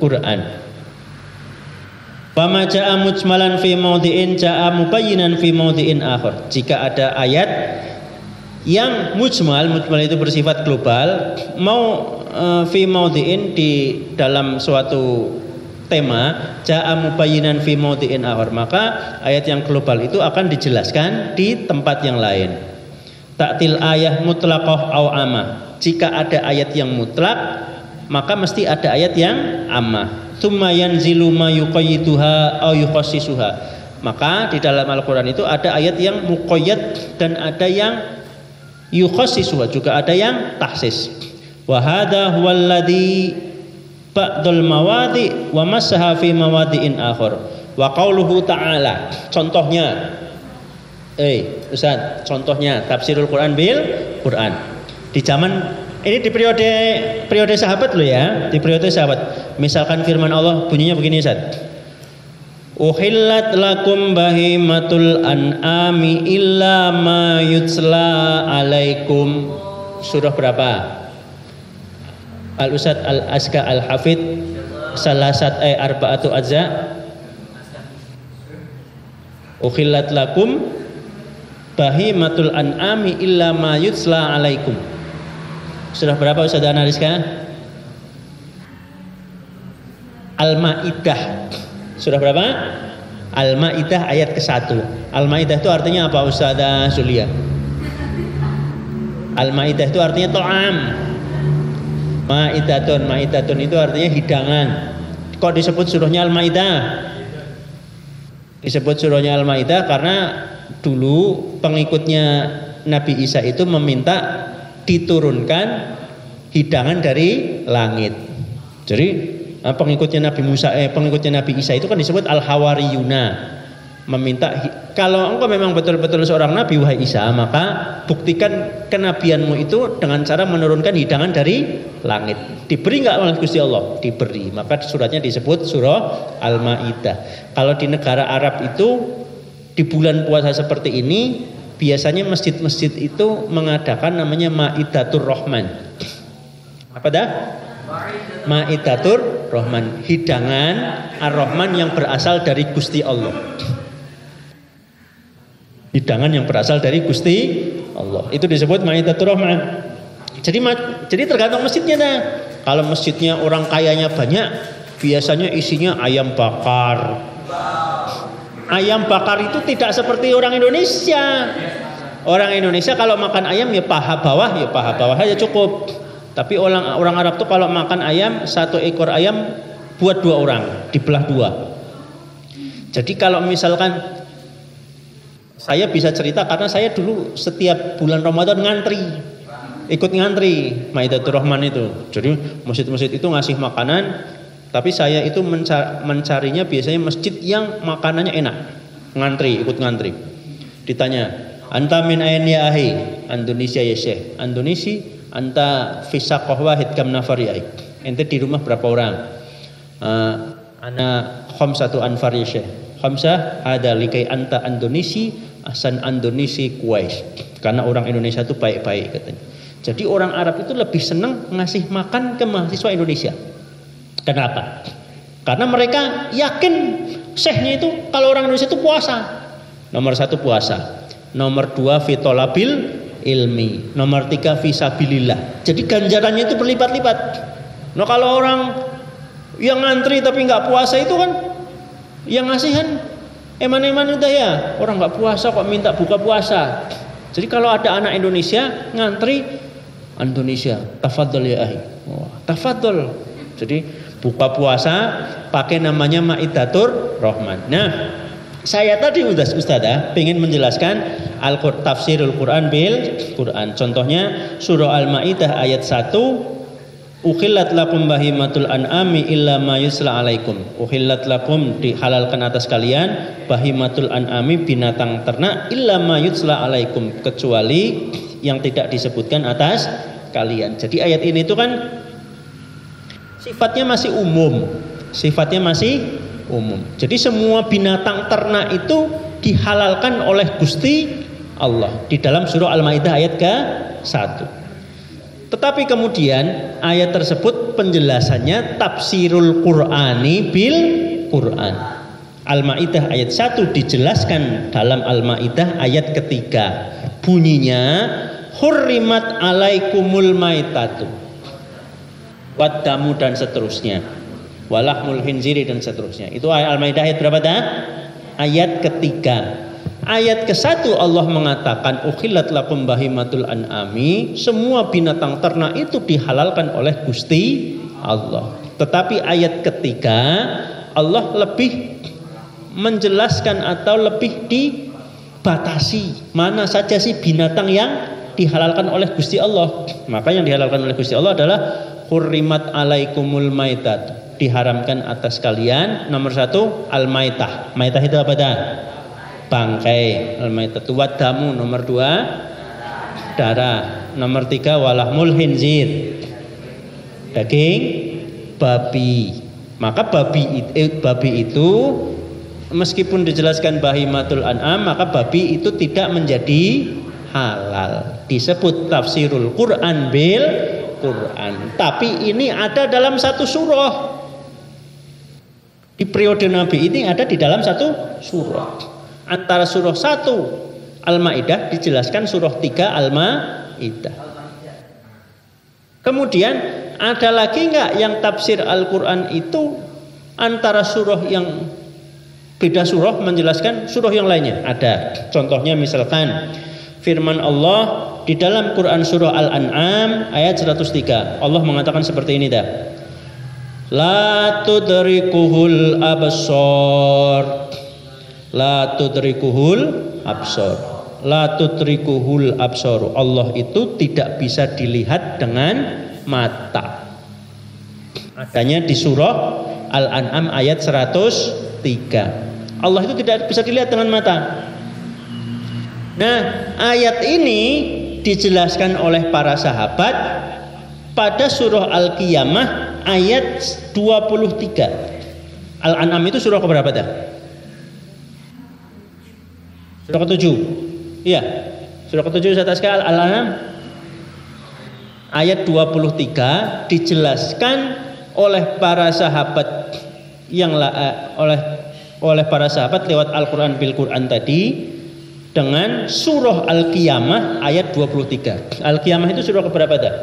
Quran. Fama ja'a mujmalan fi maudhi'in ja'a mubayyinan fi maudhi'in akhar. Jika ada ayat yang mujmal itu bersifat global, mau fi maudhi'in, di dalam suatu tema, ja'a mubayyinan fi maudhi'in akhar, maka ayat yang global itu akan dijelaskan di tempat yang lain. Ta'til ayah mutlaqah au amah. Jika ada ayat yang mutlak, maka mesti ada ayat yang amah. Tsumma yanzilu ma yuqayyiduha au yukhassisuha. Maka di dalam Al-Qur'an itu ada ayat yang muqayyad dan ada yang yukhassisuha, juga ada yang tahsis. Wa hadha huwal ladzi ba'dul mawadi' wa masaha fi mawadi'in akhar. Wa qauluhu ta'ala. Contohnya Ustaz, contohnya tafsirul Quran bil Quran. Di zaman ini di periode sahabat loh ya, di periode sahabat. Misalkan firman Allah bunyinya begini, Ustaz. Uhillat lakum bahimatul an'ami illa ma yutsla alaikum. Surah berapa? Al-Ustaz Al-Aska Al-Hafid Salasat arba'atu ajza. Uhillat lakum bahimatul an'ami illa ma yutsla alaikum. Surah berapa Ustaz Anariska? Al-Maidah. Surah berapa? Al-Maidah ayat ke-1. Al-Maidah itu artinya apa Ustazah Zulia? Al-Maidah itu artinya ta'am. Maidatun itu artinya hidangan. Kok disebut surahnya Al-Maidah? Disebut surahnya Al-Maidah karena dulu pengikutnya Nabi Isa itu meminta diturunkan hidangan dari langit. Jadi pengikutnya Nabi Isa itu kan disebut al-hawariyuna, meminta kalau engkau memang betul-betul seorang nabi wahai Isa, maka buktikan kenabianmu itu dengan cara menurunkan hidangan dari langit. Diberi enggak oleh Gusti Allah? Diberi. Maka suratnya disebut surah Al-Maidah. Kalau di negara Arab itu di bulan puasa seperti ini biasanya masjid-masjid itu mengadakan namanya Maidatur Rahman. Apa dah? Maidatur Rahman, hidangan Ar-Rahman yang berasal dari Gusti Allah. Hidangan yang berasal dari Gusti Allah. Itu disebut Maidatur Rahman. Jadi tergantung masjidnya dah. Kalau masjidnya orang kayanya banyak, biasanya isinya ayam bakar. Ayam bakar itu tidak seperti orang Indonesia. Orang Indonesia kalau makan ayam ya paha bawah aja cukup. Tapi orang Arab tuh kalau makan ayam, satu ekor ayam buat 2 orang, dibelah 2. Jadi kalau misalkan saya bisa cerita karena saya dulu setiap bulan Ramadan ikut ngantri Maidatur Rahman itu. Jadi masjid-masjid itu ngasih makanan, tapi saya itu mencarinya biasanya masjid yang makanannya enak. Ikut ngantri. Ditanya, "Anta min ain ya ahi?" "Indonesia ya Syekh." "Indonesia, anta fi saqah wahid kam nafar ya?" "Ente di rumah berapa orang?" "Ana khamsatu anfar ya Syekh." "Khamsah ada likai anta Indonesia asan Indonesia kuais." Karena orang Indonesia itu baik-baik katanya. Jadi orang Arab itu lebih senang ngasih makan ke mahasiswa Indonesia. Kenapa? Karena mereka yakin syekhnya itu kalau orang Indonesia itu puasa. Nomor 1 puasa, nomor 2 fitolabil ilmi, nomor 3 fisabilillah. Jadi ganjarannya itu berlipat-lipat. Nah kalau orang yang ngantri tapi nggak puasa itu kan yang ngasihan eman-eman udah ya, orang nggak puasa kok minta buka puasa. Jadi kalau ada anak Indonesia ngantri, Indonesia tafadhol ya ahi, tafadhol. Jadi buka puasa pakai namanya Maidatur Rahman. Nah, Saya tadi Ustazah pengen menjelaskan tafsirul Quran bil Quran. Contohnya surah Al-Maidah ayat 1, ukhillat lakum bahimatul an'ami illa ma yusla alaikum. Ukhillat lakum, dihalalkan atas kalian bahimatul an'ami, binatang ternak, illa ma yusla alaikum, kecuali yang tidak disebutkan atas kalian. Jadi ayat ini itu kan sifatnya masih umum. Jadi semua binatang ternak itu dihalalkan oleh Gusti Allah di dalam surah Al-Maidah ayat ke-1. Tetapi kemudian ayat tersebut penjelasannya tafsirul Qur'ani bil Qur'an. Al-Maidah ayat 1 dijelaskan dalam Al-Maidah ayat ketiga. Bunyinya hurrimat alaikumul maitatu waddamu dan seterusnya, walahmul khinziri dan seterusnya. Itu Al-Maidah ayat berapa dah? Ayat ketiga. Ayat ke-1 Allah mengatakan ukhillat lakum bahimatul an'ami, semua binatang ternak itu dihalalkan oleh Gusti Allah. Tetapi ayat ketiga Allah lebih menjelaskan atau lebih dibatasi mana saja sih binatang yang dihalalkan oleh Gusti Allah. Maka yang dihalalkan oleh Gusti Allah adalah hurrimat alaikumul maitat, diharamkan atas kalian. Nomor 1 al-maitah. Maitah itu apa dah? Bangkai. Al-maitah itu wadamu. Nomor 2 darah. Nomor 3 walahmul khinzir, daging babi. Maka babi itu meskipun dijelaskan bahimatul an'am, maka babi itu tidak menjadi halal. Disebut tafsirul Quran bil Quran. Tapi ini ada dalam satu surah. Di periode Nabi ini ada di dalam satu surah. Antara surah 1 Al-Maidah dijelaskan surah 3 Al-Maidah. Kemudian ada lagi enggak yang tafsir Al-Quran itu antara surah yang beda surah menjelaskan surah yang lainnya? Ada. Contohnya misalkan firman Allah di dalam Quran surah Al-An'am ayat 103. Allah mengatakan seperti ini dah. La tudrikuhul absar. La tudrikuhul absar. La tudrikuhul absar. Allah itu tidak bisa dilihat dengan mata. Adanya di surah Al-An'am ayat 103. Allah itu tidak bisa dilihat dengan mata. Nah, ayat ini dijelaskan oleh para sahabat pada surah Al-Qiyamah ayat 23. Al-An'am itu surah keberapa dah? Surah ke-7. Iya. Surah ke-7 saya taskan Al-An'am ayat 23 dijelaskan oleh para sahabat oleh para sahabat lewat Al-Qur'an bil Qur'an tadi dengan surah Al-Qiyamah ayat 23. Al-Qiyamah itu surah keberapa dah?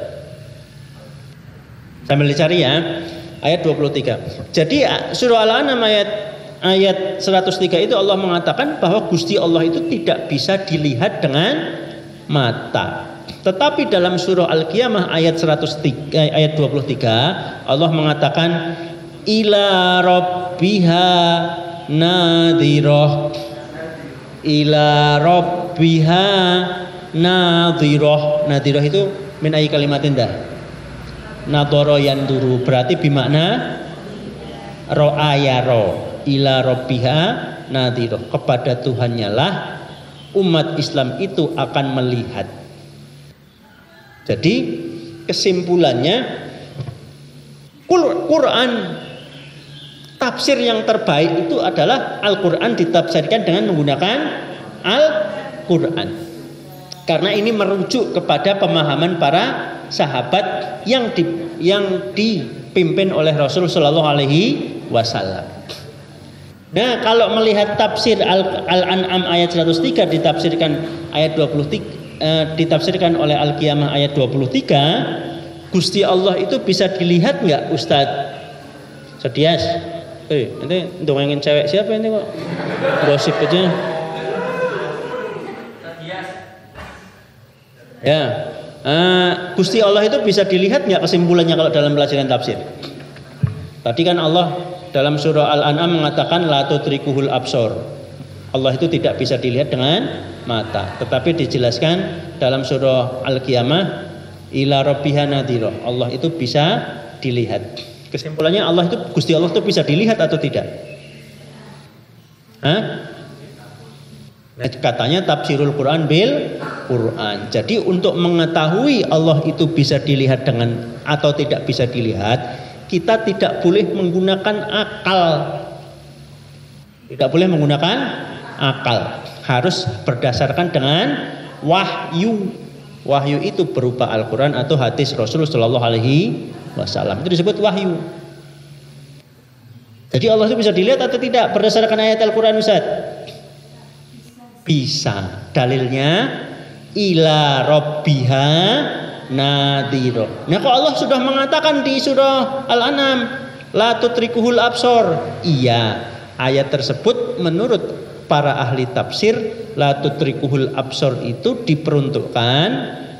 Sambil dicari ya. Ayat 23. Jadi surah Al-An'am ayat 103 itu Allah mengatakan bahwa Gusti Allah itu tidak bisa dilihat dengan mata. Tetapi dalam surah Al-Qiyamah ayat 23 Allah mengatakan ila rabbiha nadhirah. Ila rabbiha nadhirah. Nadhirah itu min ayyi kalimatin dah? Nadhara yanduru, berarti bimakna ra'a yara. Ila rabbiha nadhirah, kepada Tuhannya lah umat Islam itu akan melihat. Jadi kesimpulannya Quran tafsir yang terbaik itu adalah Al-Quran ditafsirkan dengan menggunakan Al-Quran. Karena ini merujuk kepada pemahaman para sahabat yang dipimpin oleh Rasul Shallallahu Alaihi Wasallam. Nah, kalau melihat tafsir Al-An'am ayat 103 ditafsirkan ayat 23, ditafsirkan oleh Al-Qiyamah ayat 23, Gusti Allah itu bisa dilihat nggak, Ustadz? Sedias? Nanti dongengin cewek siapa ini kok? Gosip aja. Ya, Gusti Allah itu bisa dilihat nggak kesimpulannya kalau dalam pelajaran tafsir? Tadi kan Allah dalam surah Al-An'am mengatakan la tudrikuhul absar. Allah itu tidak bisa dilihat dengan mata, tetapi dijelaskan dalam surah Al-Qiyamah, ila rabbiha nadhira. Allah itu bisa dilihat. Kesimpulannya Allah itu, Gusti Allah itu bisa dilihat atau tidak? Katanya tafsirul Quran bil Quran. Jadi untuk mengetahui Allah itu bisa dilihat dengan atau tidak bisa dilihat, kita tidak boleh menggunakan akal. Tidak boleh menggunakan akal. Harus berdasarkan dengan wahyu. Wahyu itu berupa Al-Quran atau hadis Rasulullah Shallallahu Alaihi Wasallam. Itu disebut wahyu. Jadi Allah itu bisa dilihat atau tidak berdasarkan ayat Al-Quran, Ustaz? Bisa. Dalilnya ila rabbiha nadhira. Nah, kok Allah sudah mengatakan di surah Al-An'am la tutrikuhul absor. Iya, ayat tersebut menurut para ahli tafsir la tutrikuhul absor itu diperuntukkan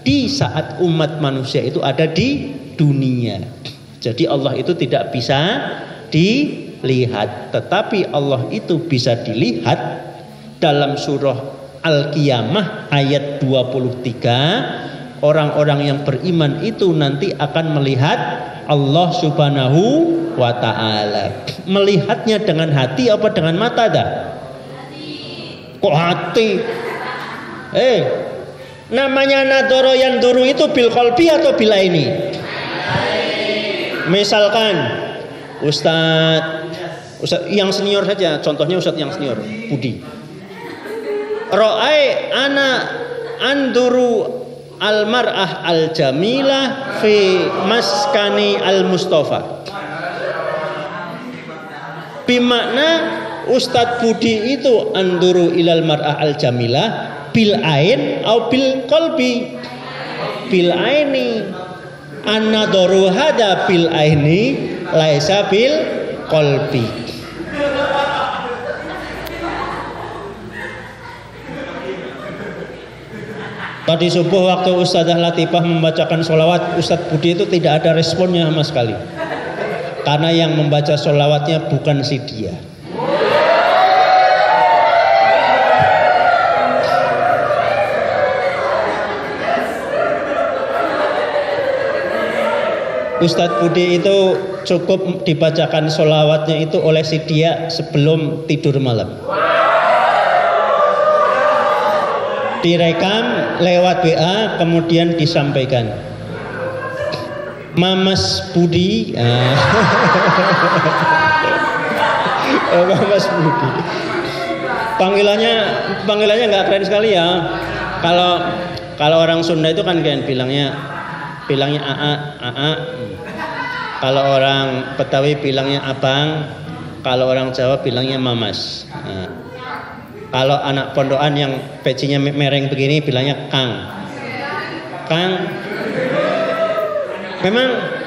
di saat umat manusia itu ada di dunia. Jadi Allah itu tidak bisa dilihat, tetapi Allah itu bisa dilihat dalam surah Al-Qiyamah ayat 23. Orang-orang yang beriman itu nanti akan melihat Allah Subhanahu wa ta'ala. Melihatnya dengan hati apa dengan mata dah? Kok hati? Namanya nadoro yang duru itu bil qalbi atau bil aini? Misalkan Ustadz yang senior saja, contohnya Ustadz yang senior, Budi. Ro'ai ana anduru al-mar'ah al-jamilah fi maskani al-mustafa. Bimakna Ustadz Budi itu anduru ilal mar'ah al-jamilah bil ain atau bil qalbi. Bil aini. An-nadharu hada bil aini laisa bil qalbi. Tadi subuh waktu Ustazah Latifah membacakan sholawat, Ustadz Budi itu tidak ada responnya sama sekali. Karena yang membaca sholawatnya bukan si dia. Ustadz Budi itu cukup dibacakan sholawatnya itu oleh si dia sebelum tidur malam. Direkam lewat WA kemudian disampaikan. Mamas Budi. Mamas Budi. Panggilannya nggak keren sekali ya. Kalau orang Sunda itu kan kan bilangnya AA. Kalau orang Betawi bilangnya abang. Kalau orang Jawa bilangnya mamas. Kalau anak pondokan yang pecinya mereng begini bilangnya Kang.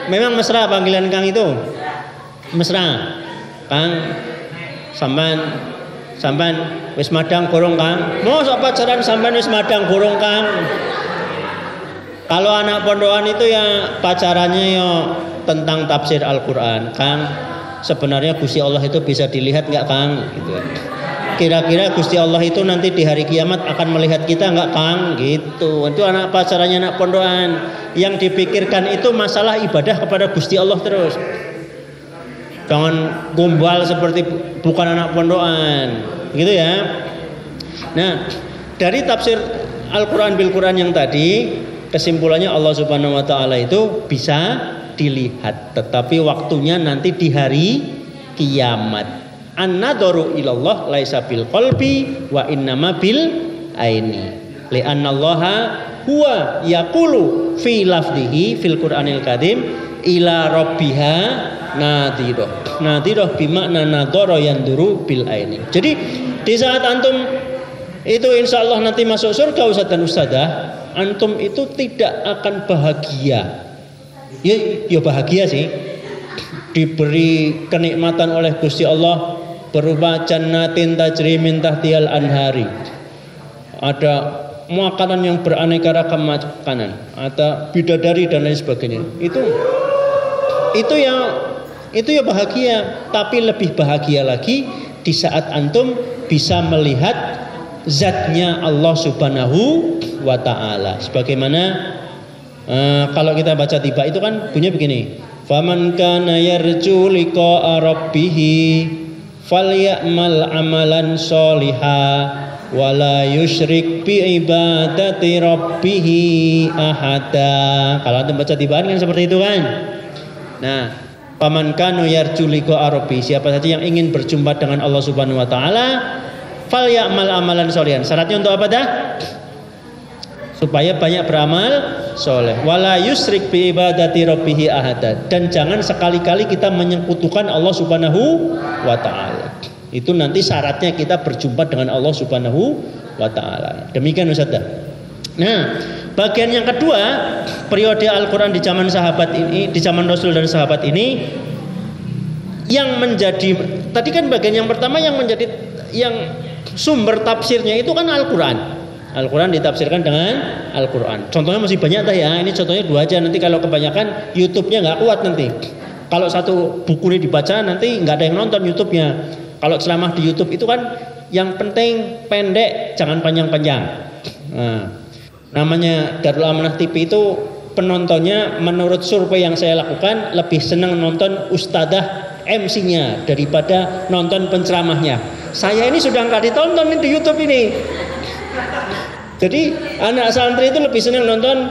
Memang mesra panggilan Kang itu. Mesra. Kang sampan wis madang gorong Kang. Mau sok pacaran sampan wis madang gorong Kang. Kalau anak pondokan itu ya pacarannya ya tentang tafsir Al-Qur'an. Kang, sebenarnya Gusti Allah itu bisa dilihat enggak Kang gitu. Kira-kira Gusti Allah itu nanti di hari kiamat akan melihat kita enggak Kang gitu. Itu anak pacarannya anak pondokan. Yang dipikirkan itu masalah ibadah kepada Gusti Allah terus. Jangan gombal seperti bukan anak pondokan. Gitu ya. Nah, dari tafsir Al-Qur'an bil Qur'an yang tadi, kesimpulannya Allah Subhanahu wa taala itu bisa dilihat, tetapi waktunya nanti di hari kiamat. An-nadharu ilallah laisa bil qalbi wa innama bil aini. Li'anna Allaha huwa yaqulu fi lafdhihi fil Qur'anil Karim ila rabbiha nadhira. Nadhira bimakna nadhara yanduru bil aini. Jadi di saat antum itu insyaallah nanti masuk surga Ustaz dan Ustazah, antum itu tidak akan bahagia. Ya bahagia sih. Diberi kenikmatan oleh Gusti Allah berupa jannatin tajri min tahtihal anhari. Ada makanan yang beraneka ragam makanan, ada bidadari dan lain sebagainya. Itu ya bahagia, tapi lebih bahagia lagi di saat antum bisa melihat zatnya Allah Subhanahu wa ta'ala. Sebagaimana kalau kita baca tiba itu kan bunyinya begini, faman kana yarju liqa'a rabbih falyamal amalan sholiha wala yusyrik bi ibadati rabbih ahada. Kalau antum baca tibaan kan seperti itu kan. Nah, faman kana yarju liqa'a rabbih, siapa saja yang ingin berjumpa dengan Allah Subhanahu wa taala, falyamal amalan sholihan. Syaratnya untuk apa dah? Supaya banyak beramal soleh. Wala yusyrik bi ibadati rabbih ahada, dan jangan sekali-kali kita menyekutukan Allah Subhanahu wa taala. Itu nanti syaratnya kita berjumpa dengan Allah Subhanahu wa ta'ala. Demikian Ustaz. Nah, bagian yang kedua, periode Al-Quran di zaman sahabat ini, di zaman Rasul dan sahabat ini, yang menjadi, tadi kan bagian yang pertama yang menjadi, yang sumber tafsirnya itu kan Al-Quran. Al-Quran ditafsirkan dengan Al-Quran. Contohnya masih banyak dah ya. Ini contohnya 2 aja. Nanti kalau kebanyakan YouTube-nya nggak kuat nanti. Kalau satu buku ini dibaca nanti nggak ada yang nonton YouTube-nya. Kalau ceramah di YouTube itu kan yang penting pendek, jangan panjang-panjang. Nah, namanya Darul Amanah TV itu penontonnya menurut survei yang saya lakukan lebih senang nonton ustadzah MC-nya daripada nonton penceramahnya. Saya ini sudah nggak ditonton di YouTube ini. Jadi anak santri itu lebih senang nonton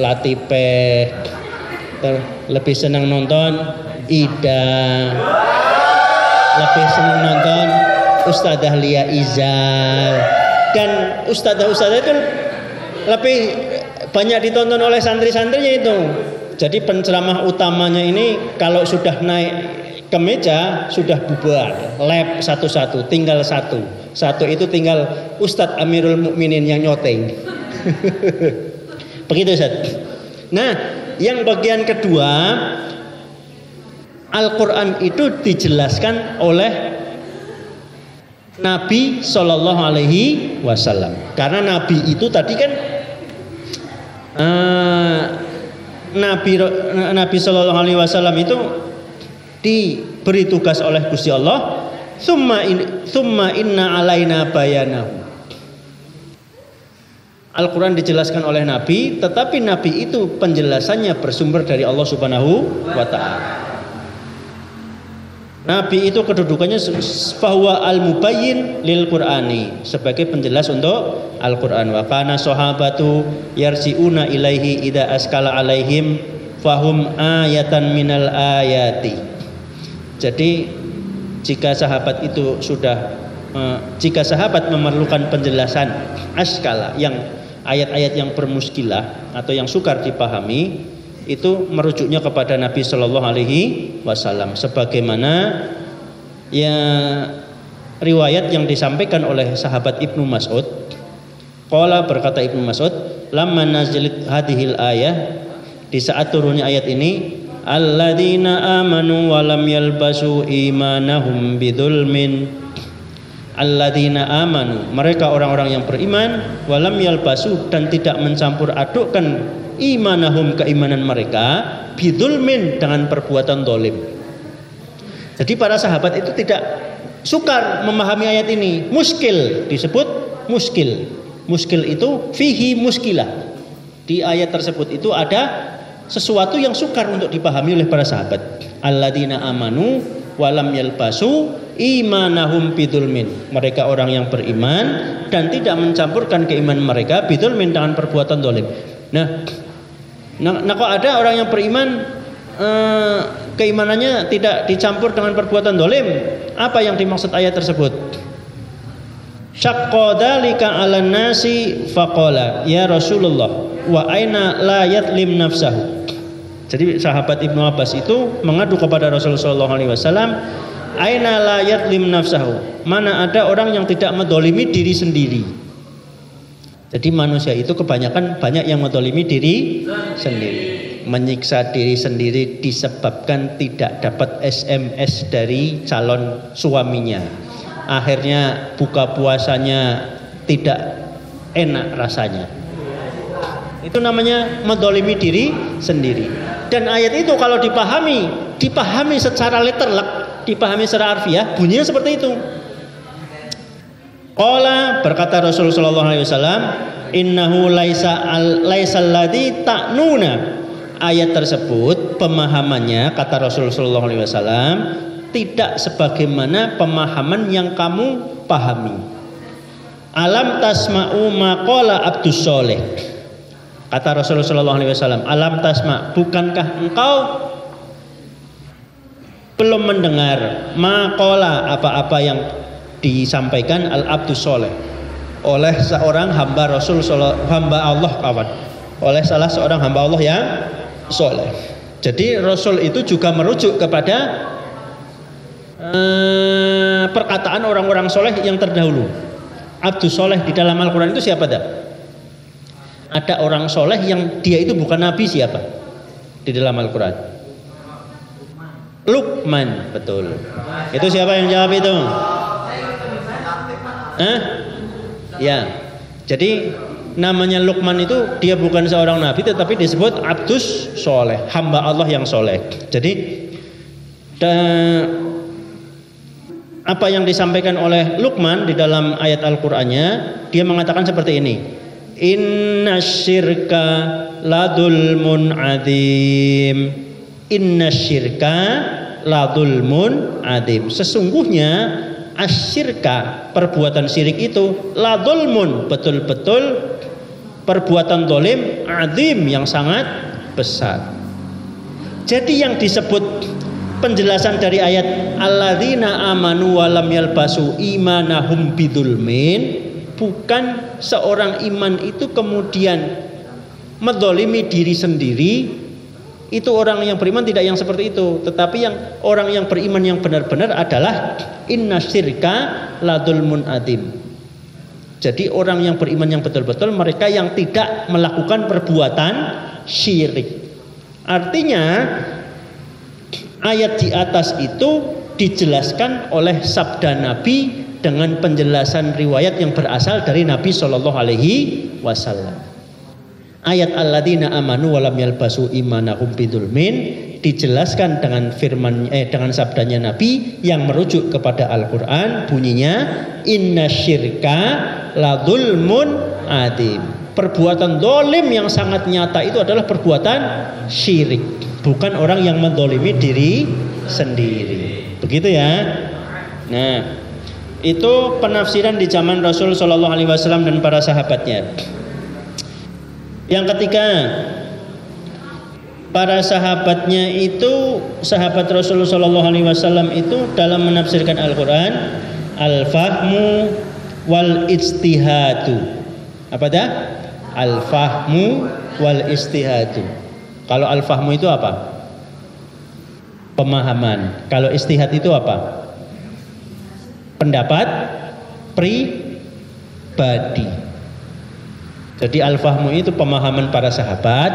Latipe, lebih senang nonton Ida, lebih senang nonton Ustadzah Lia Izal, dan ustadzah-ustadzah itu lebih banyak ditonton oleh santri-santrinya itu. Jadi penceramah utamanya ini kalau sudah naik ke meja sudah bubar, lab satu-satu, tinggal satu itu tinggal Ustadz Amirul Mukminin yang nyoteng. Begitu Ustaz. Nah, yang bagian kedua, Al-Quran itu dijelaskan oleh Nabi Sallallahu Alaihi Wasallam. Karena Nabi itu tadi kan Nabi Sallallahu Alaihi Wasallam itu diberi tugas oleh Gusti Allah, summa inna alaina bayanahu. Al-Quran dijelaskan oleh Nabi, tetapi Nabi itu penjelasannya bersumber dari Allah Subhanahu wa ta'ala. Nabi itu kedudukannya fahuwa al-mubayyin lil Qur'ani, sebagai penjelas untuk Al-Quran. Wa kana sahabatu yarji'una ilaihi idza askala alaihim fahum ayatan minal ayati. Jadi jika sahabat itu jika sahabat memerlukan penjelasan askala, yang ayat-ayat yang bermuskilah atau yang sukar dipahami, itu merujuknya kepada Nabi Shallallahu Alaihi Wasallam, sebagaimana ya riwayat yang disampaikan oleh sahabat Ibnu Mas'ud. Qala, berkata Ibnu Mas'ud, lamma nazilat hadhil ayah, di saat turunnya ayat ini, alladzina amanu wa lam yalbasu imanahum bidzulmin. Alladzina amanu, mereka orang-orang yang beriman, wa lam yalbasu, dan tidak mencampur adukkan imanahum, keimanan mereka, bidzulmin, dengan perbuatan dolim. Jadi para sahabat itu tidak sukar memahami ayat ini. Muskil, disebut muskil. Muskil itu fihi muskilah. Di ayat tersebut itu ada sesuatu yang sukar untuk dipahami oleh para sahabat. Alladzina amanu walam yalbasu imanahum bidzulmin, mereka orang yang beriman dan tidak mencampurkan keimanan mereka bidzulmin, dengan perbuatan dolim. Nah kok ada orang yang beriman keimanannya tidak dicampur dengan perbuatan dolim? Apa yang dimaksud ayat tersebut? Syaqqa dzalika 'alan nasi faqala ya Rasulullah wa aina la yatlim nafsahu. Jadi sahabat Ibnu Abbas itu mengadu kepada Rasulullah sallallahu alaihi wasallam, aina la yatlim nafsahu, mana ada orang yang tidak mendolimi diri sendiri. Jadi manusia itu kebanyakan banyak yang mendolimi diri sendiri, menyiksa diri sendiri disebabkan tidak dapat SMS dari calon suaminya, akhirnya buka puasanya tidak enak rasanya. Itu namanya mendolimi diri sendiri. Dan ayat itu kalau dipahami secara letterlek, dipahami secara harfiah bunyinya seperti itu. Qala berkata Rasulullah sallallahu alaihi wasallam, innahu laisal ladzi ta'nuna. Ayat tersebut pemahamannya kata Rasulullah sallallahu alaihi wasallam tidak sebagaimana pemahaman yang kamu pahami. Alam tasma'u maqala Abdus Sholeh. Kata Rasulullah sallallahu alaihi wasallam, alam tasma, bukankah engkau belum mendengar maqala apa-apa yang disampaikan al-Abdus Sholeh oleh seorang hamba hamba Allah oleh salah seorang hamba Allah yang soleh. Jadi Rasul itu juga merujuk kepada perkataan orang-orang soleh yang terdahulu. Abdus Soleh di dalam Al-Quran itu siapa dah? Ada orang soleh yang dia itu bukan nabi, siapa di dalam Al-Quran? Luqman, betul. Itu siapa yang jawab itu? Ya. Jadi namanya Luqman itu dia bukan seorang nabi tetapi disebut Abdus Soleh, hamba Allah yang soleh. Jadi apa yang disampaikan oleh Luqman di dalam ayat Al-Qur'annya, dia mengatakan seperti ini. Innasyirka ladulmun adzim. Innasyirka ladulmun adzim. Sesungguhnya asyirka, perbuatan syirik itu, ladulmun, betul-betul perbuatan dolim, adzim, yang sangat besar. Jadi yang disebut penjelasan dari ayat alladzina amanu wa lam yalbasu imanahum bidzulmin, bukan seorang iman itu kemudian mendolimi diri sendiri. Itu orang yang beriman tidak yang seperti itu, tetapi yang orang yang beriman yang benar-benar adalah innasyirka ladulmun adzim. Jadi orang yang beriman yang betul-betul mereka yang tidak melakukan perbuatan syirik. Artinya ayat di atas itu dijelaskan oleh sabda Nabi dengan penjelasan riwayat yang berasal dari Nabi Shallallahu Alaihi Wasallam. Ayat alladzina amanu wa lam yalbasu imanahum bidzulmin dijelaskan dengan dengan sabdanya Nabi yang merujuk kepada Al-Qur'an, bunyinya innasyirka ladzulmun adzim. Perbuatan dolim yang sangat nyata itu adalah perbuatan syirik, bukan orang yang mendolimi diri sendiri. Begitu ya. Nah, itu penafsiran di zaman Rasul Shallallahu Alaihi Wasallam dan para sahabatnya. Yang ketiga, para sahabatnya itu, sahabat Rasulullah Shallallahu Alaihi Wasallam itu dalam menafsirkan Al-Quran, al-fahmu wal ijtihadu. Apa dah? Al-fahmu wal ijtihadu. Kalau al-fahmu itu apa? Pemahaman. Kalau ijtihad itu apa? Pendapat pribadi. Jadi al-fahmu itu pemahaman para sahabat,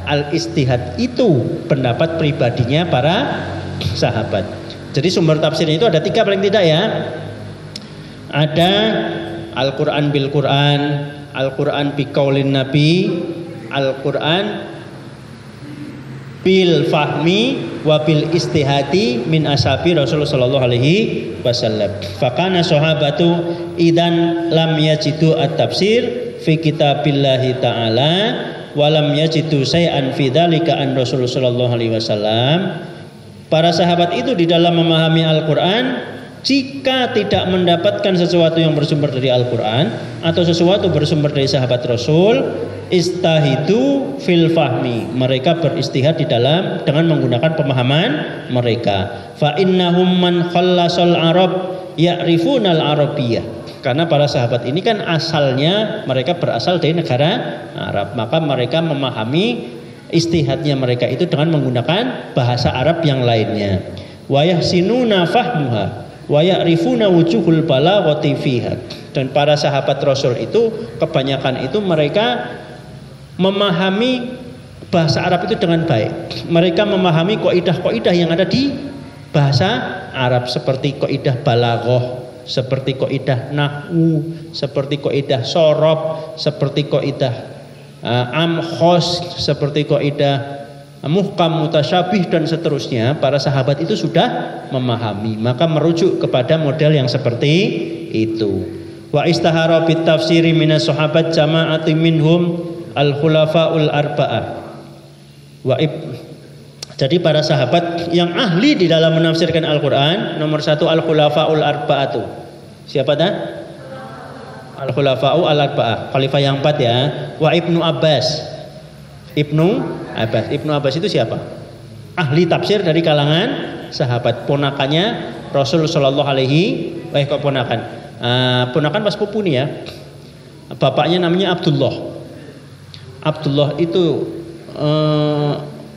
al-istihad itu pendapat pribadinya para sahabat. Jadi sumber tafsirnya itu ada 3 paling tidak ya. Ada Al-Quran bil Quran, Al-Quran bi qaulin Nabi, Al-Quran bil fahmi wa bil istihadi min ashabi Rasulullah sallallahu alaihi wasallam. Fakana sahabatu idan lam yajidu at-tafsir fi kitabillahi ta'ala walam yajidu say'an fi dzalika an Rasulullah sallallahu alaihi wasallam. Para sahabat itu di dalam memahami Al-Qur'an, jika tidak mendapatkan sesuatu yang bersumber dari Al-Qur'an atau sesuatu bersumber dari sahabat Rasul, istahidu fil fahmi, mereka beristihad di dalam dengan menggunakan pemahaman mereka. Fa innahum man khallasal arab ya'rifunal arabiyyah. Karena para sahabat ini kan asalnya mereka berasal dari negara Arab, maka mereka memahami istihadnya mereka itu dengan menggunakan bahasa Arab yang lainnya. Wa yahsinuna fahmuha wa ya'rifuna wujuhul balaghati fiha. Dan para sahabat Rasul itu kebanyakan itu mereka memahami bahasa Arab itu dengan baik. Mereka memahami kaidah-kaidah yang ada di bahasa Arab seperti kaidah balaghah, seperti kaidah nahwu, seperti kaidah sorob, seperti kaidah amkhos, seperti kaidah muhkam, mutasyabih dan seterusnya, para sahabat itu sudah memahami, maka merujuk kepada model yang seperti itu. Wa istahara bit tafsiri minas sahabat jama'atin minhum al-khulafaul arba'ah. Jadi para sahabat yang ahli di dalam menafsirkan Al-Quran, nomor 1 al-khulafaul arba'atu. Siapa dah? Al-khulafa'u al-arba'ah, khalifah yang 4 ya. Wa Ibnu Abbas. Ibnu Abbas itu siapa? Ahli tafsir dari kalangan sahabat, ponakannya Rasul sallallahu alaihi kok ponakan? Ponakan pas pupu nih ya. Bapaknya namanya Abdullah. Abdullah itu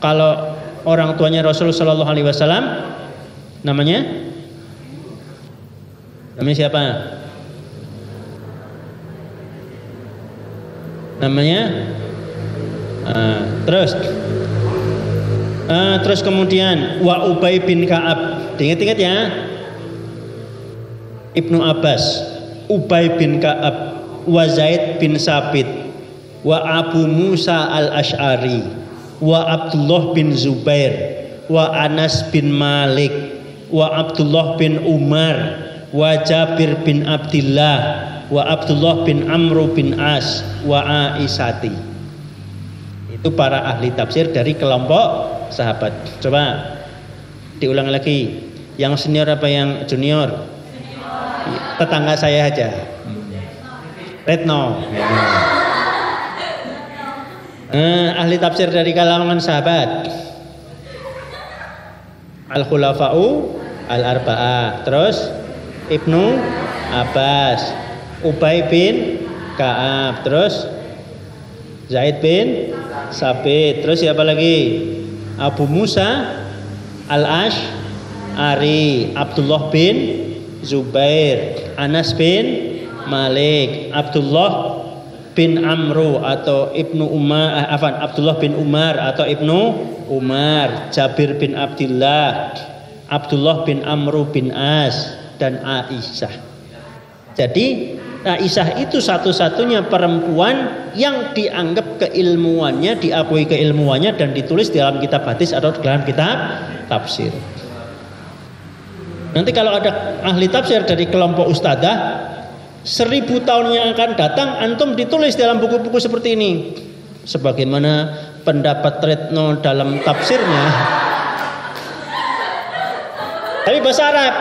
kalau orang tuanya Rasul sallallahu alaihi wasallam namanya siapa? Namanya terus kemudian wa Ubay bin Ka'ab. Ingat-ingat ya. Ibnu Abbas, Ubay bin Ka'ab, wa Zaid bin Sabit, wa Abu Musa al-Ash'ari, wa Abdullah bin Zubair, wa Anas bin Malik, wa Abdullah bin Umar, wa Jabir bin Abdullah, wa Abdullah bin Amr bin As, wa Aisyati. Itu para ahli tafsir dari kelompok sahabat. Coba diulang lagi. Yang senior apa yang junior? Tetangga saya aja. Retno. Ahli tafsir dari kalangan sahabat. Al-Khulafa'u al-Arba'ah. Terus Ibnu Abbas, Ubay bin Ka'ab, terus Zaid bin Sabit, terus siapa lagi? Abu Musa al-Ash'ari, Abdullah bin Zubair, Anas bin Malik, Abdullah bin Amru atau Ibnu Umar, Abdullah bin Umar atau Ibnu Umar, Jabir bin Abdullah, Abdullah bin Amru bin As, dan Aisyah. Jadi Aisyah itu satu-satunya perempuan yang dianggap keilmuannya, diakui keilmuannya dan ditulis dalam kitab hadis atau dalam kitab tafsir. Nanti kalau ada ahli tafsir dari kelompok ustadzah, 1000 tahun yang akan datang antum ditulis dalam buku-buku seperti ini. Sebagaimana pendapat Retno dalam tafsirnya. Tapi bahasa Arab.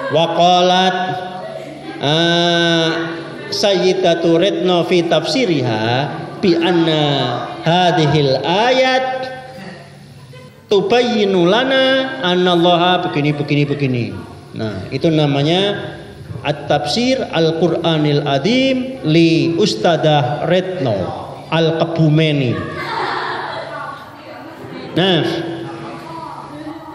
Waqalat Sayyidatu Retno fi tafsiriha bi anna hadhil ayat tubayyinu lana annallaha begini. Nah, itu namanya At-Tafsir Al-Qur'anil Adim li Ustadzah Retno Al-Kebumen. Nah,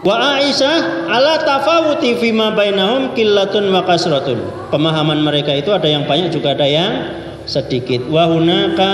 wa Aisyah ala tafawuti fima bainahum qillatun wa kasratun. Pemahaman mereka itu ada yang banyak juga ada yang sedikit. Wa hunaka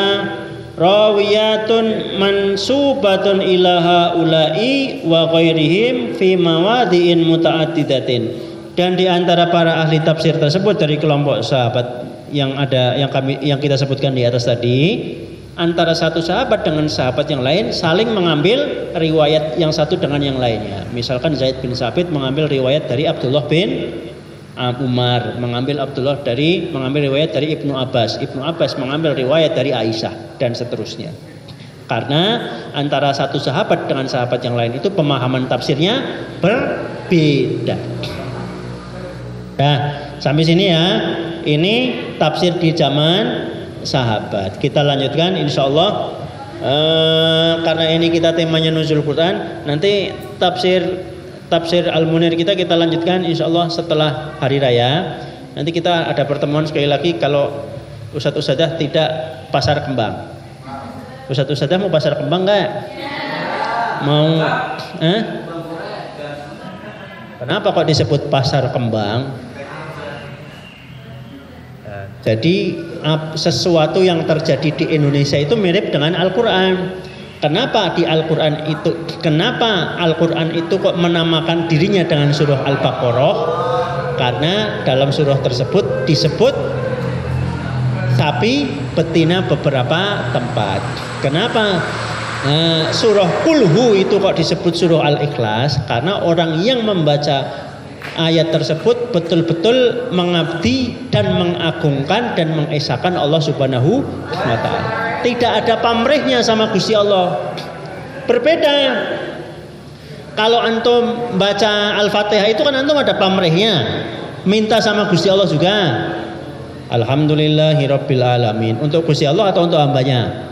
rawiyatun mansubatun ila haula'i wa ghairihim fi mawadhi'in mutaaddidatin. Dan di antara para ahli tafsir tersebut dari kelompok sahabat yang ada yang kita sebutkan di atas tadi, antara satu sahabat dengan sahabat yang lain saling mengambil riwayat yang satu dengan yang lainnya. Misalkan Zaid bin Sabit mengambil riwayat dari Abdullah bin Umar, mengambil riwayat dari Ibnu Abbas mengambil riwayat dari Aisyah dan seterusnya. Karena antara satu sahabat dengan sahabat yang lain itu pemahaman tafsirnya berbeda. Nah, sampai sini ya. Ini tafsir di zaman sahabat. Kita lanjutkan insyaallah. Karena ini kita temanya nuzul Quran, nanti tafsir Al-Munir kita lanjutkan insyaallah setelah hari raya. Nanti kita ada pertemuan sekali lagi kalau Ustadz-ustadzah tidak pasar kembang. Ustadz-ustadzah mau pasar kembang enggak? Mau Kenapa kok disebut pasar kembang? Jadi sesuatu yang terjadi di Indonesia itu mirip dengan Al-Quran. Kenapa Al-Quran itu kok menamakan dirinya dengan surah Al-Baqarah? Karena dalam surah tersebut disebut sapi betina beberapa tempat. Kenapa? Surah Kulhu itu kok disebut surah Al-Ikhlas karena orang yang membaca ayat tersebut betul-betul mengabdi dan mengagungkan dan mengesahkan Allah Subhanahu wa ta'ala. Tidak ada pamrihnya sama Gusti Allah. Berbeda kalau antum baca Al-Fatihah itu kan antum ada pamrihnya, minta sama Gusti Allah juga. Alhamdulillahirabbil alamin. Untuk Gusti Allah atau untuk hambanya?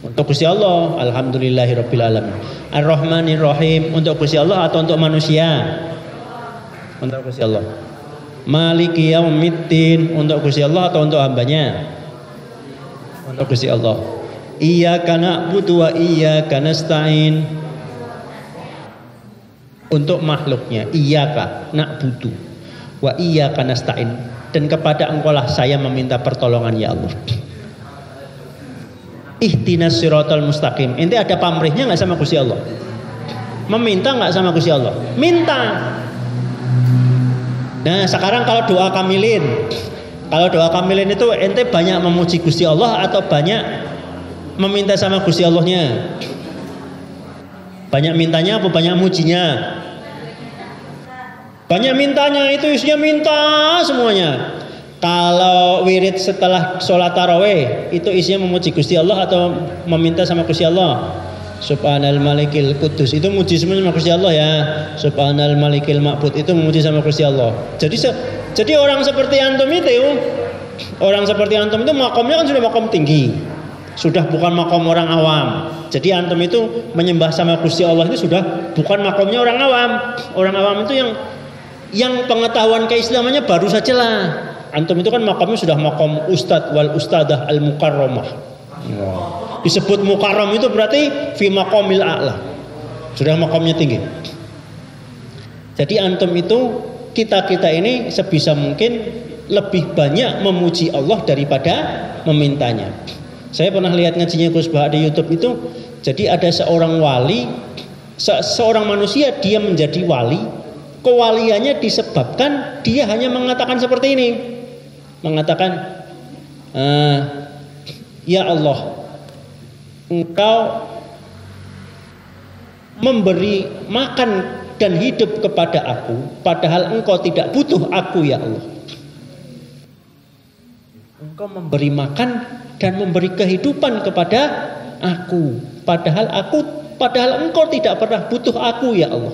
Untuk Gusti Allah. Alhamdulillahirabbil alamin. Ar-Rahmanir Rahim. Untuk Gusti Allah atau untuk manusia? Untuk Gusti Allah. Maliki Yaumiddin. Untuk Gusti Allah atau untuk hambanya? Untuk Gusti Allah. Iyyaka na'budu wa iyyaka nasta'in. Untuk makhluknya. Iyyaka na'budu wa iyyaka nasta'in. Dan kepada Engkau lah saya meminta pertolongan ya Allah. Ihdinas siratal mustaqim. Ente ada pamrihnya nggak sama Gusti Allah? Meminta nggak sama Gusti Allah? Minta. Nah sekarang kalau doa kamilin, itu ente banyak memuji Gusti Allah atau banyak meminta sama Gusti Allahnya? Banyak mintanya apa banyak mujinya? Banyak mintanya, itu isinya minta semuanya. Kalau wirid setelah sholat tarawih itu isinya memuji Gusti Allah atau meminta sama Gusti Allah? Subhanal malikil kudus itu muji sama Gusti Allah ya. Subhanal malikil ma'bud itu memuji sama Gusti Allah. Jadi orang seperti antum itu, makomnya kan sudah makom tinggi, sudah bukan makom orang awam. Jadi antum itu menyembah sama Gusti Allah itu sudah bukan makomnya orang awam. Orang awam itu yang pengetahuan keislamannya baru saja lah. Antum itu kan makamnya sudah makam ustadz wal ustadah al mukarramah. Disebut mukarram itu berarti fi maqamil a'la. Sudah makamnya tinggi. Jadi antum itu kita ini sebisa mungkin lebih banyak memuji Allah daripada memintanya. Saya pernah lihat ngajinya Gus Bah di YouTube itu. Jadi ada seorang wali, seorang manusia dia menjadi wali. Kewaliannya disebabkan dia hanya mengatakan seperti ini. Mengatakan, ya Allah, Engkau memberi makan dan hidup kepada aku, padahal Engkau tidak butuh aku ya Allah. Engkau memberi makan dan memberi kehidupan kepada aku, padahal Engkau tidak pernah butuh aku ya Allah.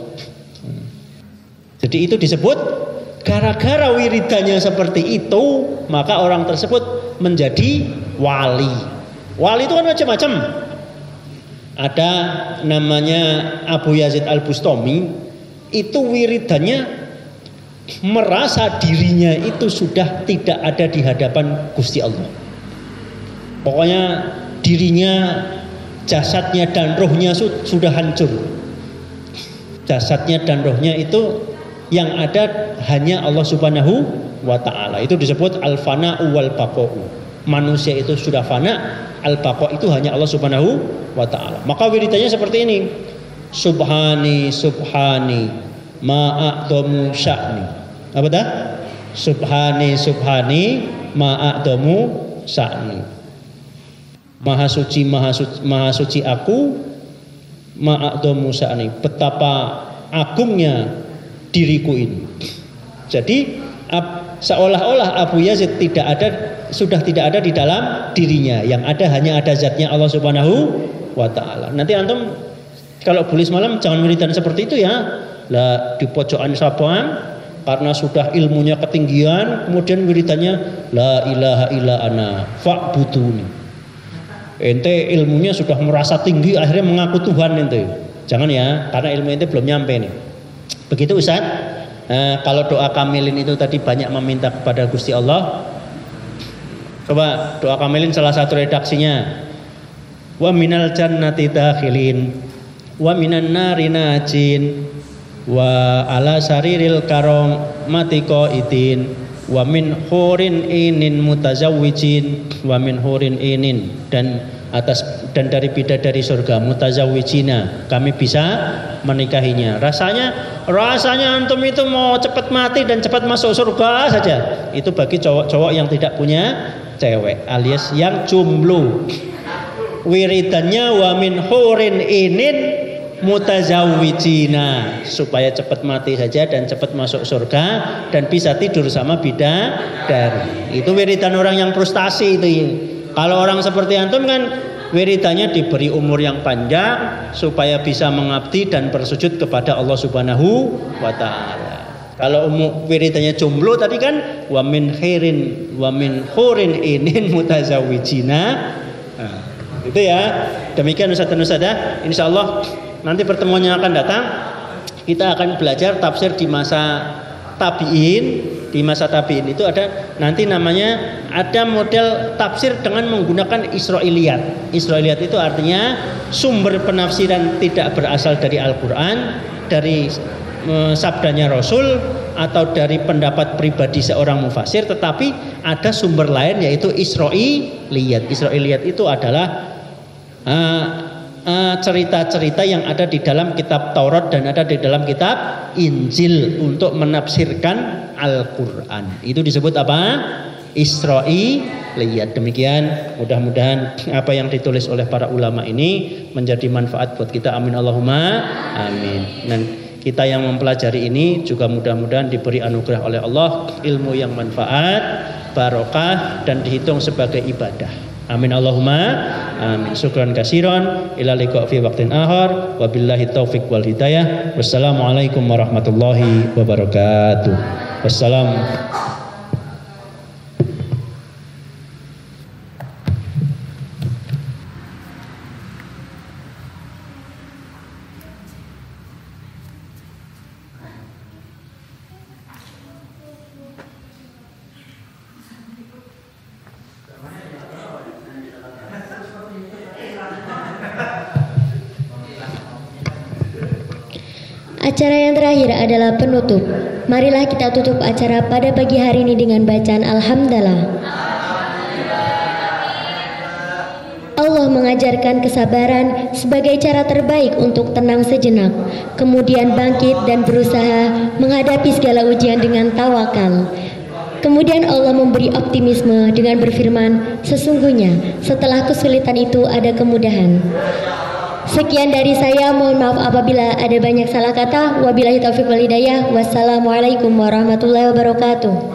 Jadi itu disebut gara-gara wiridannya seperti itu, maka orang tersebut menjadi wali. Wali itu kan macam-macam. Ada namanya Abu Yazid Al-Bustami, itu wiridannya merasa dirinya itu sudah tidak ada di hadapan Gusti Allah. Pokoknya dirinya, jasadnya dan rohnya sudah hancur. Jasadnya dan rohnya itu yang ada hanya Allah Subhanahu wa ta'ala. Itu disebut al-fana'u wal baqa'u. Manusia itu sudah fana, al-baqa' itu hanya Allah Subhanahu wa ta'ala. Maka wiridannya seperti ini. Subhani subhani ma'a'domu sya'ni. Apa dah? Subhani subhani ma'a'domu sya'ni. Maha suci aku, ma'a'domu sya'ni. Betapa agungnya diriku ini. Jadi seolah-olah Abu Yazid sudah tidak ada di dalam dirinya. Yang ada hanya ada zatnya Allah Subhanahu wa ta'ala. Nanti antum kalau bulis malam jangan wiridan seperti itu ya. Lah di pojokan saban karena sudah ilmunya ketinggian, kemudian wiridannya la ilaha illa ana fa'buduni. Ente ilmunya sudah merasa tinggi akhirnya mengaku Tuhan ente. Jangan ya, karena ilmu ente belum nyampe nih. Begitu Ustaz. Kalau doa kamilin itu tadi banyak meminta kepada Gusti Allah. Coba doa kamilin salah satu redaksinya. Wa minal jannati dakhilin wa minan nari najin wa ala sariril karomati qaidin wa min hurin inin mutazawwijin wa min hurin inin dan dari bidadari surga mutazawwijina kami bisa menikahinya. Rasanya antum itu mau cepat mati dan cepat masuk surga saja. Itu bagi cowok-cowok yang tidak punya cewek alias yang jomblo. wiridannya wa min hurin inin mutazawwijina, supaya cepat mati saja dan cepat masuk surga dan bisa tidur sama bidadari. Itu wiridan orang yang frustasi itu ya. Kalau orang seperti antum kan wiridannya diberi umur yang panjang supaya bisa mengabdi dan bersujud kepada Allah Subhanahu wa taala. Kalau wiridannya jomblo tadi kan wa min hurin inin mutazawwijina. Nah, itu ya. Demikian Ustaz dan Ustazah, insyaallah nanti pertemuan yang akan datang kita akan belajar tafsir di masa tabi'in. Di masa tabi'in itu ada nanti namanya ada model tafsir dengan menggunakan Israiliyat. Israiliyat itu artinya sumber penafsiran tidak berasal dari Al-Qur'an, dari sabdanya Rasul atau dari pendapat pribadi seorang mufasir, tetapi ada sumber lain yaitu Israiliyat. Israiliyat itu adalah cerita-cerita yang ada di dalam kitab Taurat dan ada di dalam kitab Injil untuk menafsirkan Al-Quran. Itu disebut apa? Israiliyat. Demikian, mudah-mudahan apa yang ditulis oleh para ulama ini menjadi manfaat buat kita. Amin Allahumma amin. Dan kita yang mempelajari ini juga mudah-mudahan diberi anugerah oleh Allah ilmu yang manfaat, barokah dan dihitung sebagai ibadah. Amin Allahumma amin. Syukran katsiran. Ila liqa fi waqtin akhar. Wabillahi taufiq wal hidayah. Wassalamualaikum warahmatullahi wabarakatuh. Wassalam. Acara yang terakhir adalah penutup. Marilah kita tutup acara pada pagi hari ini dengan bacaan Alhamdulillah. Allah mengajarkan kesabaran sebagai cara terbaik untuk tenang sejenak, kemudian bangkit dan berusaha menghadapi segala ujian dengan tawakal. Kemudian Allah memberi optimisme dengan berfirman, sesungguhnya setelah kesulitan itu ada kemudahan. Sekian dari saya, mohon maaf apabila ada banyak salah kata. Wabillahi taufiq wal hidayah. Wassalamualaikum warahmatullahi wabarakatuh.